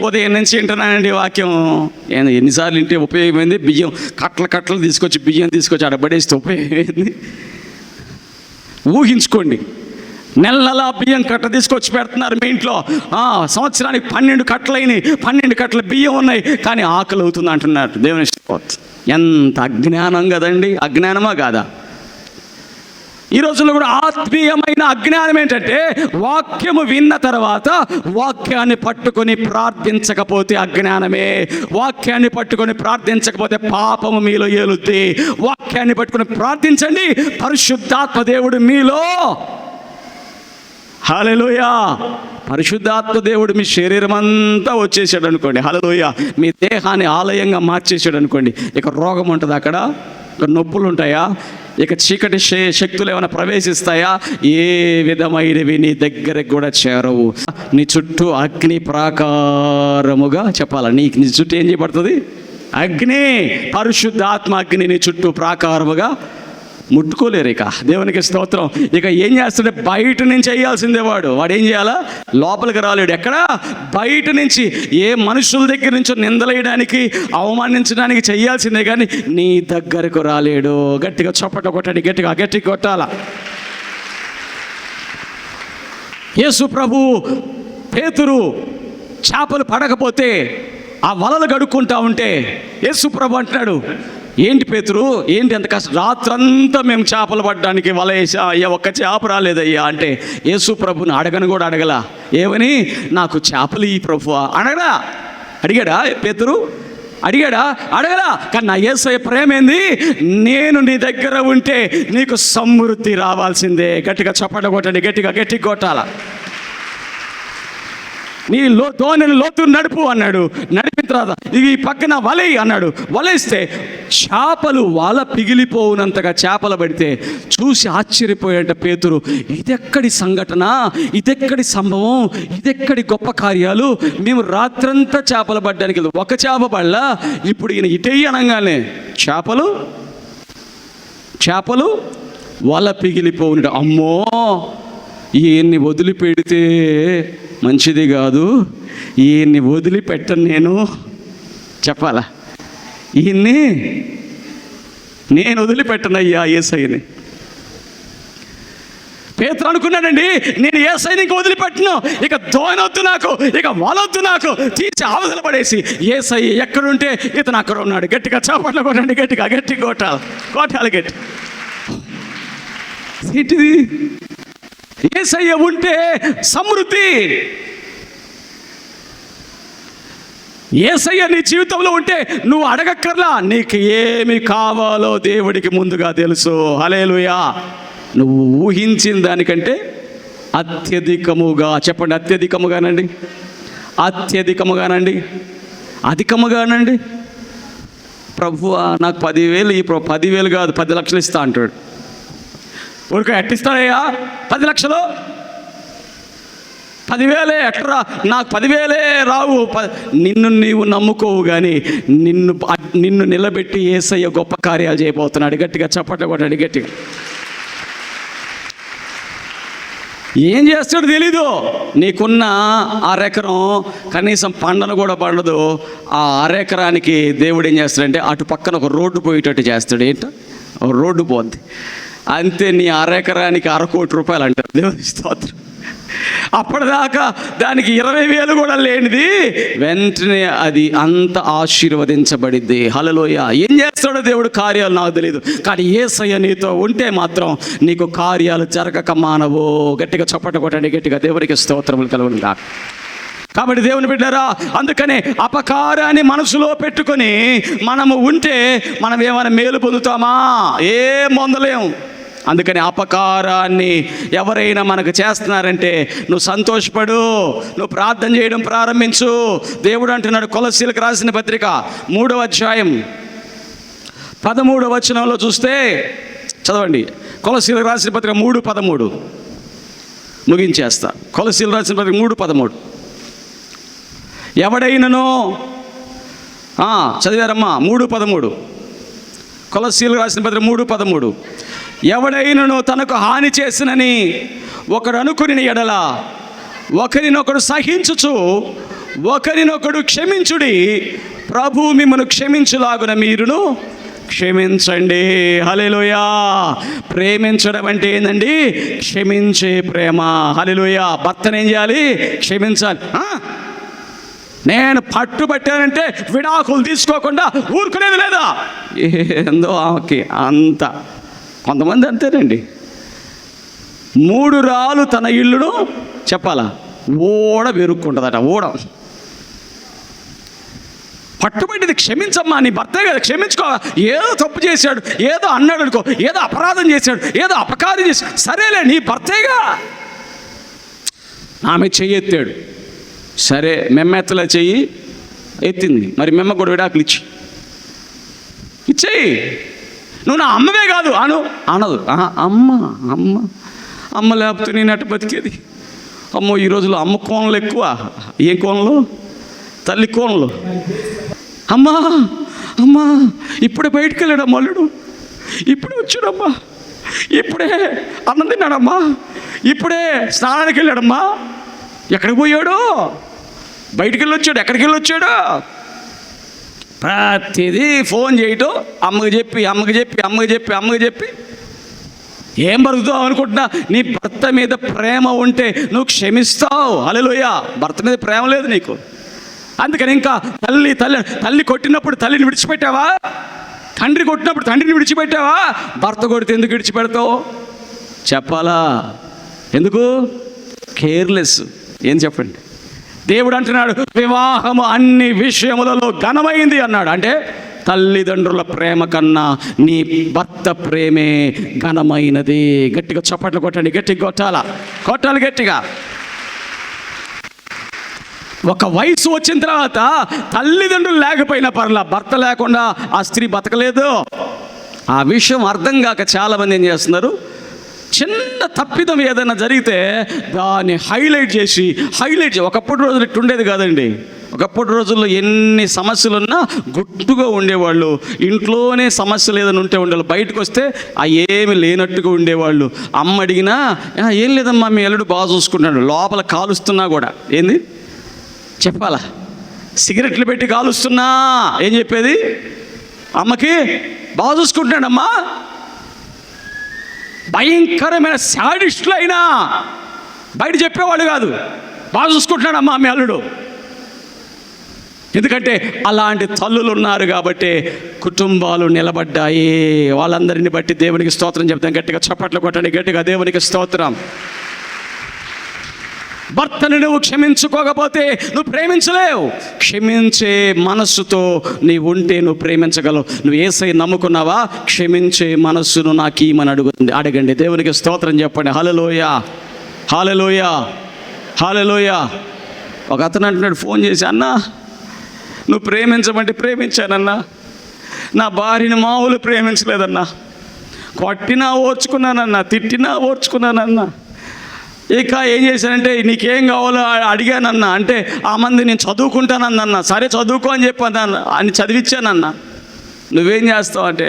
ఉదయం నుంచి వింటున్నానండి. వాక్యం ఎన్నిసార్లు వింటే ఉపయోగమైంది? బియ్యం కట్టలు తీసుకొచ్చి అడబడేస్తే ఉపయోగమైంది. ఊహించుకోండి, నెల బియ్యం కట్ట తీసుకొచ్చి పెడుతున్నారు మీ ఇంట్లో. సంవత్సరానికి 12 కట్టలైనవి, 12 కట్టల బియ్యం ఉన్నాయి, కానీ ఆకలి అవుతుంది అంటున్నారు. దేవుని ఎంత అజ్ఞానం కదండి! అజ్ఞానమా కాదా? ఈ రోజుల్లో కూడా ఆత్మీయమైన అజ్ఞానం ఏంటంటే వాక్యము విన్న తర్వాత వాక్యాన్ని పట్టుకొని ప్రార్థించకపోతే అజ్ఞానమే. వాక్యాన్ని పట్టుకొని ప్రార్థించకపోతే పాపము మీలో ఏలుద్ది. వాక్యాన్ని పట్టుకొని ప్రార్థించండి, పరిశుద్ధాత్మ దేవుడు మీలో. హల్లెలూయా. పరిశుద్ధాత్మ దేవుడు మీ శరీరం అంతా వచ్చేసాడు అనుకోండి. హల్లెలూయా. మీ దేహాన్ని ఆలయంగా మార్చేసాడు అనుకోండి. ఇక రోగం ఉంటుంది అక్కడ, ఇక నొప్పులు ఉంటాయా, ఇక చీకటి శక్తులు ఏమైనా ప్రవేశిస్తాయా? ఏ విధమైనవి నీ దగ్గరకు కూడా చేరవు. నీ చుట్టూ అగ్ని ప్రాకారముగా చెప్పాలా? నీ చుట్టూ ఏం చేయబడుతుంది? అగ్ని. పరిశుద్ధాత్మ అగ్ని నీ చుట్టూ ప్రాకారముగా ముట్టుకోలేరు. ఇక దేవునికి స్తోత్రం. ఇక ఏం చేస్తుంటే బయట నుంచి వేయాల్సిందే. వాడు ఏం చేయాలా? లోపలికి రాలేడు. ఎక్కడ? బయట నుంచి. ఏ మనుషుల దగ్గర నుంచో నిందలేయడానికి, అవమానించడానికి చేయాల్సిందే, కానీ నీ దగ్గరకు రాలేడు. గట్టిగా చప్పట కొట్టండి, గట్టి కొట్టాల. యేసు ప్రభు పేతురు చేపలు పడకపోతే ఆ వలలు గడుక్కుంటా ఉంటే యేసు ప్రభు అంటున్నాడు, ఏంటి పేతురు, ఏంటి అంత కష్టం? రాత్రంతా మేము చేపలు పట్టడానికి వల వేసా అయ్యా, ఒక్క చేప రాలేదయ్యా అంటే యేసు ప్రభుని అడగలా. ఏమని? నాకు చేపలు ఈ ప్రభు అడిగాడా పేతురు? అడగలా. కానీ నా యేసయ్య ప్రేమ ఏంది? నేను నీ దగ్గర ఉంటే నీకు సమృద్ధి రావాల్సిందే. గట్టిగా చప్పట కొట్టండి, గట్టి కొట్టాల. నీ దోణిని లోతు నడుపు అన్నాడు. నడిపిన తర్వాత ఈ పక్కన వలై అన్నాడు. వలేస్తే చేపలు వల పిగిలిపోవునంతగా చేపలు పడితే చూసి ఆశ్చర్యపోయాట పేతురు. ఇదెక్కడి సంఘటన, ఇదెక్కడి సంభవం, ఇదెక్కడి గొప్ప కార్యాలు! మేము రాత్రంతా చేపలు పడ్డానికి ఒక చేప పడలా, ఇప్పుడు ఈయన ఇటయ్యి అనగానే చేపలు వల పిగిలిపోవునట. అమ్మో, ఈయన్ని వదిలిపెడితే మంచిది కాదు, ఈయన్ని వదిలిపెట్టను నేను. చెప్పాలా? ఈయన్ని నేను వదిలిపెట్టనయ్యా యేసయ్యని. పేతురు అనుకున్నాడండి, నేను యేసయ్యని ఇంక వదిలిపెట్టను, ఇక దోనొద్దు నాకు, ఇక వలొద్దు నాకు, తీసి అవతల పడేసి యేసయ్య ఎక్కడుంటే ఇతను అక్కడ ఉన్నాడు. గట్టిగా చప్పట్లు కొట్టండి, గట్టి కొట్టాలి గట్టి. ఏంటిది? యేసయ్య ఉంటే సమృద్ధి. యేసయ్య నీ జీవితంలో ఉంటే నువ్వు అడగక్కర్లా, నీకు ఏమి కావాలో దేవుడికి ముందుగా తెలుసు. హల్లెలూయా. నువ్వు ఊహించిన దానికంటే అత్యధికముగా, చెప్పండి, అధికముగానండి. ప్రభువా నాకు 10,000 ఈ 10,000 కాదు 10 లక్షలు ఇస్తా అంటాడు. ఊరికే ఎట్టిస్తాడయ్యా 10 లక్షలు? 10,000 ఎట్రా? నాకు 10,000 రావు. నిన్ను నీవు నమ్ముకోవు, కానీ నిన్ను నిలబెట్టి యేసయ్య గొప్ప కార్యాలు చేయబోతున్నాడు. గట్టిగా చప్పట్లు కొట్టండి, గట్టిగా. ఏం చేస్తాడు తెలీదు. నీకున్న 1/2 ఎకరం కనీసం పండను కూడా పండదు. ఆ 1/2 ఎకరానికి దేవుడు ఏం చేస్తాడంటే అటు పక్కన ఒక రోడ్డు పోయేటట్టు చేస్తాడు. ఏంటో రోడ్డు పోద్ది అంతే. నీ అరెకరానికి 1/2 కోటి రూపాయలు అంటారు. దేవుని స్తోత్రం. అప్పటిదాకా దానికి 20,000 కూడా లేనిది వెంటనే అది అంత ఆశీర్వదించబడిద్ది. హల్లెలూయా. ఏం చేస్తాడో దేవుడు కార్యాలు నాకు తెలియదు, కానీ యేసయ్య నీతో ఉంటే మాత్రం నీకు కార్యాలు జరగక మానవు. గట్టిగా చప్పట కొట్టండి, గట్టిగా దేవునికి స్తోత్రములు కలుగును గాక. కాబట్టి దేవుని బిడ్డరా, అందుకనే అపకారాన్ని మనసులో పెట్టుకొని మనము ఉంటే మనం ఏమైనా మేలు పొందుతామా? ఏం పొందలేము. అందుకని అపకారాన్ని ఎవరైనా మనకు చేస్తున్నారంటే నువ్వు సంతోషపడు, నువ్వు ప్రార్థన చేయడం ప్రారంభించు. దేవుడు అంటున్నాడు కొలస్సీలకు రాసిన పత్రిక 3వ అధ్యాయం 13వ వచనంలో చూస్తే, చదవండి. కొలస్సీలకు రాసిన పత్రిక 3:13 ముగించేస్తా. కొలస్సీలకు రాసిన పత్రిక 3:13. ఎవడైనను చదివారమ్మా? 3:13 కొలస్సీలకు రాసిన పత్రిక 3:13. ఎవడైనను తనకు హాని చేసినని ఒకడు అనుకుని ఎడల ఒకరినొకడు సహించుచు ఒకరినొకడు క్షమించుడి, ప్రభు మిమ్మల్ని క్షమించులాగున మీరును క్షమించండి. హల్లెలూయా. ప్రేమించడం అంటే ఏందండి? క్షమించే ప్రేమ. హల్లెలూయా. భర్తను ఏం చేయాలి? క్షమించాలి. నేను పట్టుబట్టానంటే విడాకులు తీసుకోకుండా ఊరుకునేది లేదా? ఏందో ఆమెకి అంత. కొంతమంది అంతేనండి. 3 రాళ్ళు తన ఇల్లును చెప్పాలా ఓడ వెరుక్కుంటుందట. ఓడ పట్టుబట్టింది. క్షమించమ్మా, నీ భర్తే కదా, క్షమించుకో. ఏదో తప్పు చేశాడు, ఏదో అన్నాడు అనుకో, ఏదో అపరాధం చేశాడు, ఏదో అపకారం చేశాడు, సరేలే నీ భర్తేగా. ఆమె చెయ్యి ఎత్తాడు, సరే మెమ్మెత్తలా చెయ్యి ఎత్తింది, మరి మెమ్మ కూడా విడాకులు ఇచ్చేయి. నువ్వు నా అమ్మవే కాదు అనదు. అమ్మ లేకపోతే నేను అటు బతికేది. అమ్మో, ఈ రోజులో అమ్మ కోణలు ఎక్కువ. ఏ కోణలు? తల్లి కోణలు. అమ్మా ఇప్పుడే బయటికి వెళ్ళాడు అల్లుడు, ఇప్పుడే వచ్చాడమ్మా, ఇప్పుడే అన్నం తిన్నాడమ్మా, ఇప్పుడే స్నానానికి వెళ్ళాడమ్మా. ఎక్కడికి పోయాడు? బయటికి వెళ్ళి వచ్చాడు. ఎక్కడికి వెళ్ళి వచ్చాడు? ప్రతిదీ ఫోన్ చేయటం, అమ్మకి చెప్పి ఏం బతుకుతావు అనుకుంటున్నా? నీ భర్త మీద ప్రేమ ఉంటే నువ్వు క్షమిస్తావు. హల్లెలూయా. భర్త మీద ప్రేమ లేదు నీకు. అందుకని ఇంకా తల్లి కొట్టినప్పుడు తల్లిని విడిచిపెట్టావా? తండ్రి కొట్టినప్పుడు తండ్రిని విడిచిపెట్టావా? భర్త కొడితే ఎందుకు విడిచిపెడతావు? చెప్పాలా? ఎందుకు? కేర్లెస్. ఏం చెప్పండి? దేవుడు అంటున్నాడు వివాహము అన్ని విషయములలో ఘనమైంది అన్నాడు. అంటే తల్లిదండ్రుల ప్రేమ కన్నా నీ భర్త ప్రేమే ఘనమైనది. గట్టిగా చప్పట్లు కొట్టండి, గట్టిగా కొట్టాలి గట్టిగా. ఒక వయసు వచ్చిన తర్వాత తల్లిదండ్రులు లేకపోయినా పర్లా, భర్త లేకుండా ఆ స్త్రీ బతకలేదు. ఆ విషయం అర్థం కాక చాలామంది ఏం చేస్తున్నారు, చిన్న తప్పిదం ఏదైనా జరిగితే దాన్ని హైలైట్ చేసి ఒకప్పటి రోజులు ఇట్టు ఉండేది కాదండి. ఒకప్పటి రోజుల్లో ఎన్ని సమస్యలున్నా గుట్టుగా ఉండేవాళ్ళు. ఇంట్లోనే సమస్యలు ఏదైనా ఉంటే ఉండేవాళ్ళు, బయటకు వస్తే ఆ ఏమి లేనట్టుగా ఉండేవాళ్ళు. అమ్మ అడిగినా ఏం లేదమ్మా మీ అల్లుడు బాగా చూసుకుంటాడు, లోపల కాలుస్తున్నా కూడా ఏంది చెప్పాలా? సిగరెట్లు పెట్టి కాలుస్తున్నా ఏం చెప్పేది? అమ్మకి బాగా చూసుకుంటున్నాడమ్మా. భయంకరమైన శాడిస్టులు అయినా బయట చెప్పేవాళ్ళు కాదు, బాగా చూసుకుంటున్నాడమ్మా మీ అల్లుడు. ఎందుకంటే అలాంటి తల్లులు ఉన్నారు కాబట్టి కుటుంబాలు నిలబడ్డాయి. వాళ్ళందరిని బట్టి దేవునికి స్తోత్రం చెప్తాం. గట్టిగా చప్పట్లు కొట్టండి, గట్టిగా దేవునికి స్తోత్రం. భర్తను నువ్వు క్షమించుకోకపోతే నువ్వు ప్రేమించలేవు. క్షమించే మనస్సుతో నీవు ఉంటే నువ్వు ప్రేమించగలవు. నువ్వు యేసయ్య నమ్ముకున్నావా? క్షమించే మనస్సును నాకు ఈమని అడగండి. దేవునికి స్తోత్రం చెప్పండి. హల్లెలూయా, హల్లెలూయా, హల్లెలూయా. ఒక అతను అంటున్నాడు ఫోన్ చేసి, అన్నా నువ్వు ప్రేమించమంటే ప్రేమించానన్నా, నా భార్యని మామూలు ప్రేమించలేదన్నా, కొట్టినా ఓర్చుకున్నానన్నా, తిట్టినా ఓర్చుకున్నానన్నా. ఇక ఏం చేశానంటే నీకేం కావాలో అడిగానన్నా, అంటే ఆ మంది నేను చదువుకుంటానన్నా. సరే చదువుకో అని చెప్పాను అని చదివించానన్నా. నువ్వేం చేస్తావు అంటే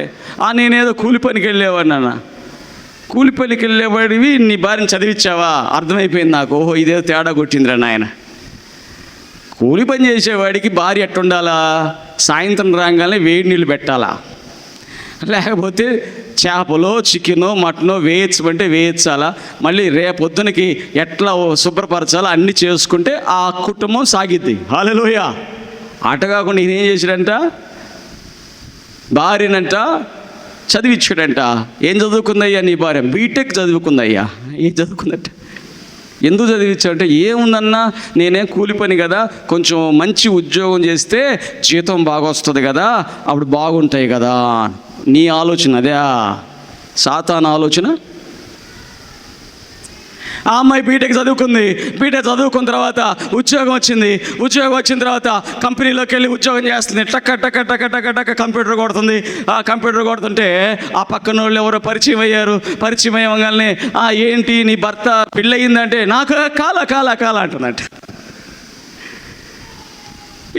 నేనేదో కూలి పనికి వెళ్ళేవాడినన్నా. కూలి పనికి వెళ్ళేవాడివి నీ భార్యని చదివించావా? అర్థమైపోయింది నాకు. ఓహో ఇదేదో తేడా కొట్టిందిరా నాయన. కూలి పని చేసేవాడికి భార్య ఎట్టుండాలా? సాయంత్రం రాగానే వేడి నీళ్ళు పెట్టాలా, లేకపోతే చేపలో చికెనో మటనో వేయించమంటే వేయించాలా, మళ్ళీ రేపొద్దునకి ఎట్లా శుభ్రపరచాలో అన్నీ చేసుకుంటే ఆ కుటుంబం సాగిద్ది. హల్లెలూయా. అట కాకుండా ఈయన ఏం చేశాడంట, భార్యనంట చదివించాడంట. ఏం చదువుకుందయ్యా నీ భార్య? బీటెక్ చదువుకుందయ్యా. ఏం చదువుకుందట? ఎందుకు చదివించాడంటే, ఏముందన్నా నేనేం కూలి పని కదా, కొంచెం మంచి ఉద్యోగం చేస్తే జీతం బాగా వస్తుంది కదా, అప్పుడు బాగుంటాయి కదా. నీ ఆలోచన అదే, సాతాను ఆలోచన. ఆ అమ్మాయి బీటెక్ చదువుకుంది. బీటెక్ చదువుకున్న తర్వాత ఉద్యోగం వచ్చింది. ఉద్యోగం వచ్చిన తర్వాత కంపెనీలోకి వెళ్ళి ఉద్యోగం చేస్తుంది. టక్క టక్క టక్క టక్క టక్క కంప్యూటర్ కొడుతుంది. ఆ కంప్యూటర్ కొడుతుంటే ఆ పక్కన వాళ్ళు ఎవరో పరిచయం అయ్యారు. పరిచయం అయ్యగానే, ఏంటి నీ భర్త పెళ్ళయిందంటే, నాకు కాల అంటున్నట్టు.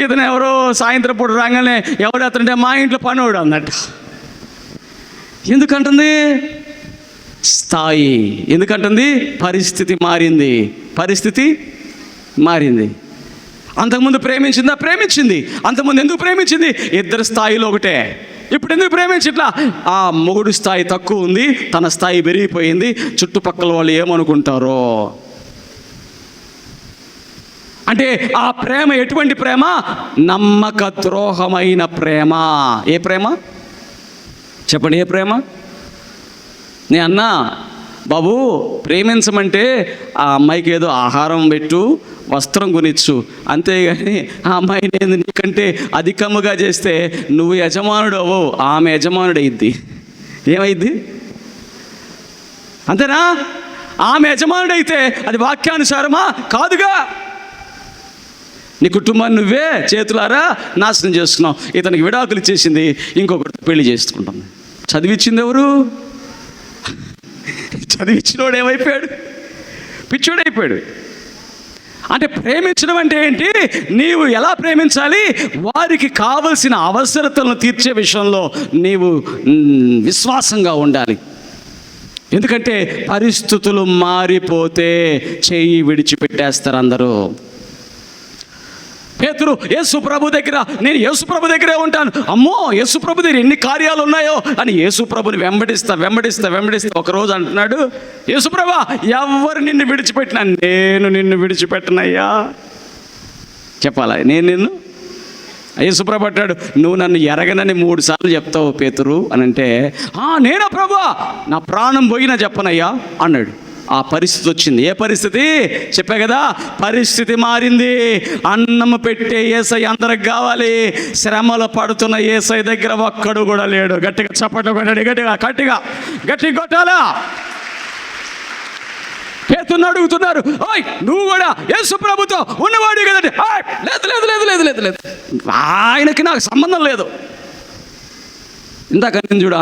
ఇతను ఎవరో సాయంత్రం పూట రాగానే ఎవడు అతనంటే మా ఇంట్లో పనోడు అన్నట్టు. ఎందుకంటుంది? స్థాయి. ఎందుకంటుంది? పరిస్థితి మారింది. పరిస్థితి మారింది. అంతకుముందు ప్రేమించింది. అంతకుముందు ఎందుకు ప్రేమించింది? ఇద్దరు స్థాయిలో ఒకటే. ఇప్పుడు ఎందుకు ప్రేమించట్లా? ఆ మొగుడు స్థాయి తక్కువ ఉంది, తన స్థాయి పెరిగిపోయింది. చుట్టుపక్కల వాళ్ళు ఏమనుకుంటారో అంటే ఆ ప్రేమ ఎటువంటి ప్రేమ? నమ్మక ద్రోహమైన ప్రేమ. ఏ ప్రేమ చెప్పండి? ఏ ప్రేమ? నే అన్నా, బాబు ప్రేమించమంటే ఆ అమ్మాయికి ఏదో ఆహారం పెట్టు, వస్త్రం కొనిచ్చు, అంతేగాని ఆ అమ్మాయి నేను నీకంటే అధికముగా చేస్తే నువ్వు యజమానుడు అవ్వవు, ఆమె యజమానుడు అయ్యిద్ది. ఏమైద్ది? అంతేనా? ఆమె యజమానుడు అయితే అది వాక్యానుసారమా? కాదుగా. నీ కుటుంబాన్ని నువ్వే చేతులారా నాశనం చేస్తున్నావు. ఇతనికి విడాకులు ఇచ్చేసింది, ఇంకొకటి పెళ్లి చేసుకుంటుంది. చదివించింది ఎవరు? చదివించినోడు ఏమైపోయాడు? పిచ్చోడైపోయాడు. అంటే ప్రేమించడం అంటే ఏంటి? నీవు ఎలా ప్రేమించాలి? వారికి కావలసిన అవసరతలను తీర్చే విషయంలో నీవు విశ్వాసంగా ఉండాలి. ఎందుకంటే పరిస్థితులు మారిపోతే చెయ్యి విడిచిపెట్టేస్తారు అందరూ. పేతురు యేసు ప్రభు దగ్గర, నేను యేసు ప్రభు దగ్గరే ఉంటాను, అమ్మో యేసు ప్రభు దగ్గర ఎన్ని కార్యాలు ఉన్నాయో అని యేసు ప్రభుని వెంబడిస్తా ఒకరోజు అంటున్నాడు, యేసు ప్రభా ఎవరు నిన్ను విడిచిపెట్టినా నేను నిన్ను విడిచిపెట్టనయ్యా. చెప్పాలా? నేను నిన్ను? యేసు ప్రభు అంటాడు, నువ్వు నన్ను ఎరగనని 3 సార్లు చెప్తావు పేతురు అని అంటే, నేనా ప్రభా, నా ప్రాణం పోయినా చెప్పనయ్యా అన్నాడు. ఆ పరిస్థితి వచ్చింది. ఏ పరిస్థితి? చెప్పా కదా, పరిస్థితి మారింది. అన్నం పెట్టే యేసయ్య అందరికి కావాలి. శ్రమలు పడుతున్న యేసయ్య దగ్గర ఒక్కడు కూడా లేడు. గట్టిగా చప్పట్లు కొట్టాడు. గట్టిగా కొట్టాలా? పేతురుని అడుగుతున్నారు, ఓయ్ నువ్వు కూడా యేసు ప్రభుతో ఉన్నవాడు కదండి. లేదు, ఆయనకి నాకు సంబంధం లేదు. ఇందాక నేను చూడు,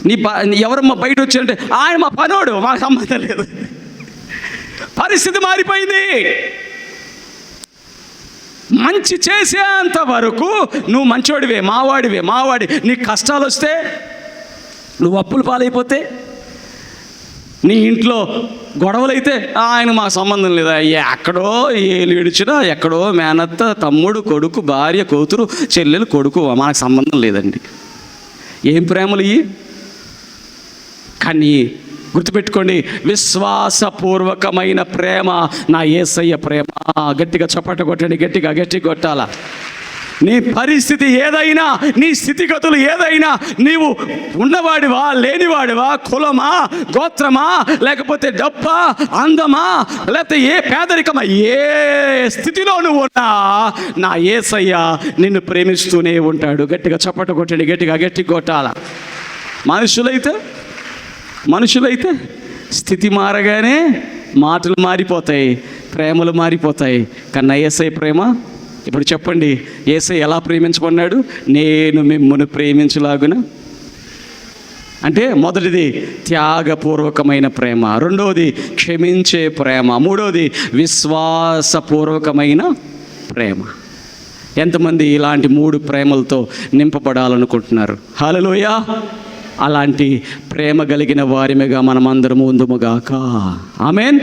నీ ఎవరమ్మా బయట వచ్చారంటే, ఆయన మా పనోడు, మాకు సంబంధం లేదు. పరిస్థితి మారిపోయింది. మంచి చేసేంత వరకు నువ్వు మంచోడివే, మావాడి. నీకు కష్టాలు వస్తే, నువ్వు అప్పులు పాలైపోతే, నీ ఇంట్లో గొడవలైతే ఆయన మాకు సంబంధం లేదా. ఎక్కడో ఏలు విడిచినా, ఎక్కడో మేనత్త, తమ్ముడు, కొడుకు, భార్య, కూతురు, చెల్లెలు, కొడుకు, మనకు సంబంధం లేదండి. ఏం ప్రేమలు ఇవి? కానీ గుర్తుపెట్టుకోండి, విశ్వాసపూర్వకమైన ప్రేమ నా యేసయ్య ప్రేమ. గట్టిగా చప్పట కొట్టండి. గట్టిగా కొట్టాల. నీ పరిస్థితి ఏదైనా, నీ స్థితిగతులు ఏదైనా, నీవు ఉన్నవాడివా, లేనివాడివా, కులమా, గోత్రమా, లేకపోతే డబ్బా, అందమా, లేకపోతే ఏ పేదరికమా, ఏ స్థితిలో నువ్వు ఉన్నా నా యేసయ్య నిన్ను ప్రేమిస్తూనే ఉంటాడు. గట్టిగా చప్పట కొట్టండి. గట్టిగా కొట్టాల. మనుషులైతే స్థితి మారగానే మాటలు మారిపోతాయి, ప్రేమలు మారిపోతాయి. కన్నా యేసయ్య ప్రేమ, ఇప్పుడు చెప్పండి, యేసయ్య ఎలా ప్రేమించమన్నాడు? నేను మిమ్మును ప్రేమించలాగున. అంటే మొదటిది త్యాగపూర్వకమైన ప్రేమ, రెండవది క్షమించే ప్రేమ, మూడవది విశ్వాసపూర్వకమైన ప్రేమ. ఎంతమంది ఇలాంటి 3 ప్రేమలతో నింపబడాలనుకుంటున్నారు? హల్లెలూయా. అలాంటి ప్రేమ కలిగిన వారిమిగా మనమందరము ఉందుముగాక. ఆమేన్.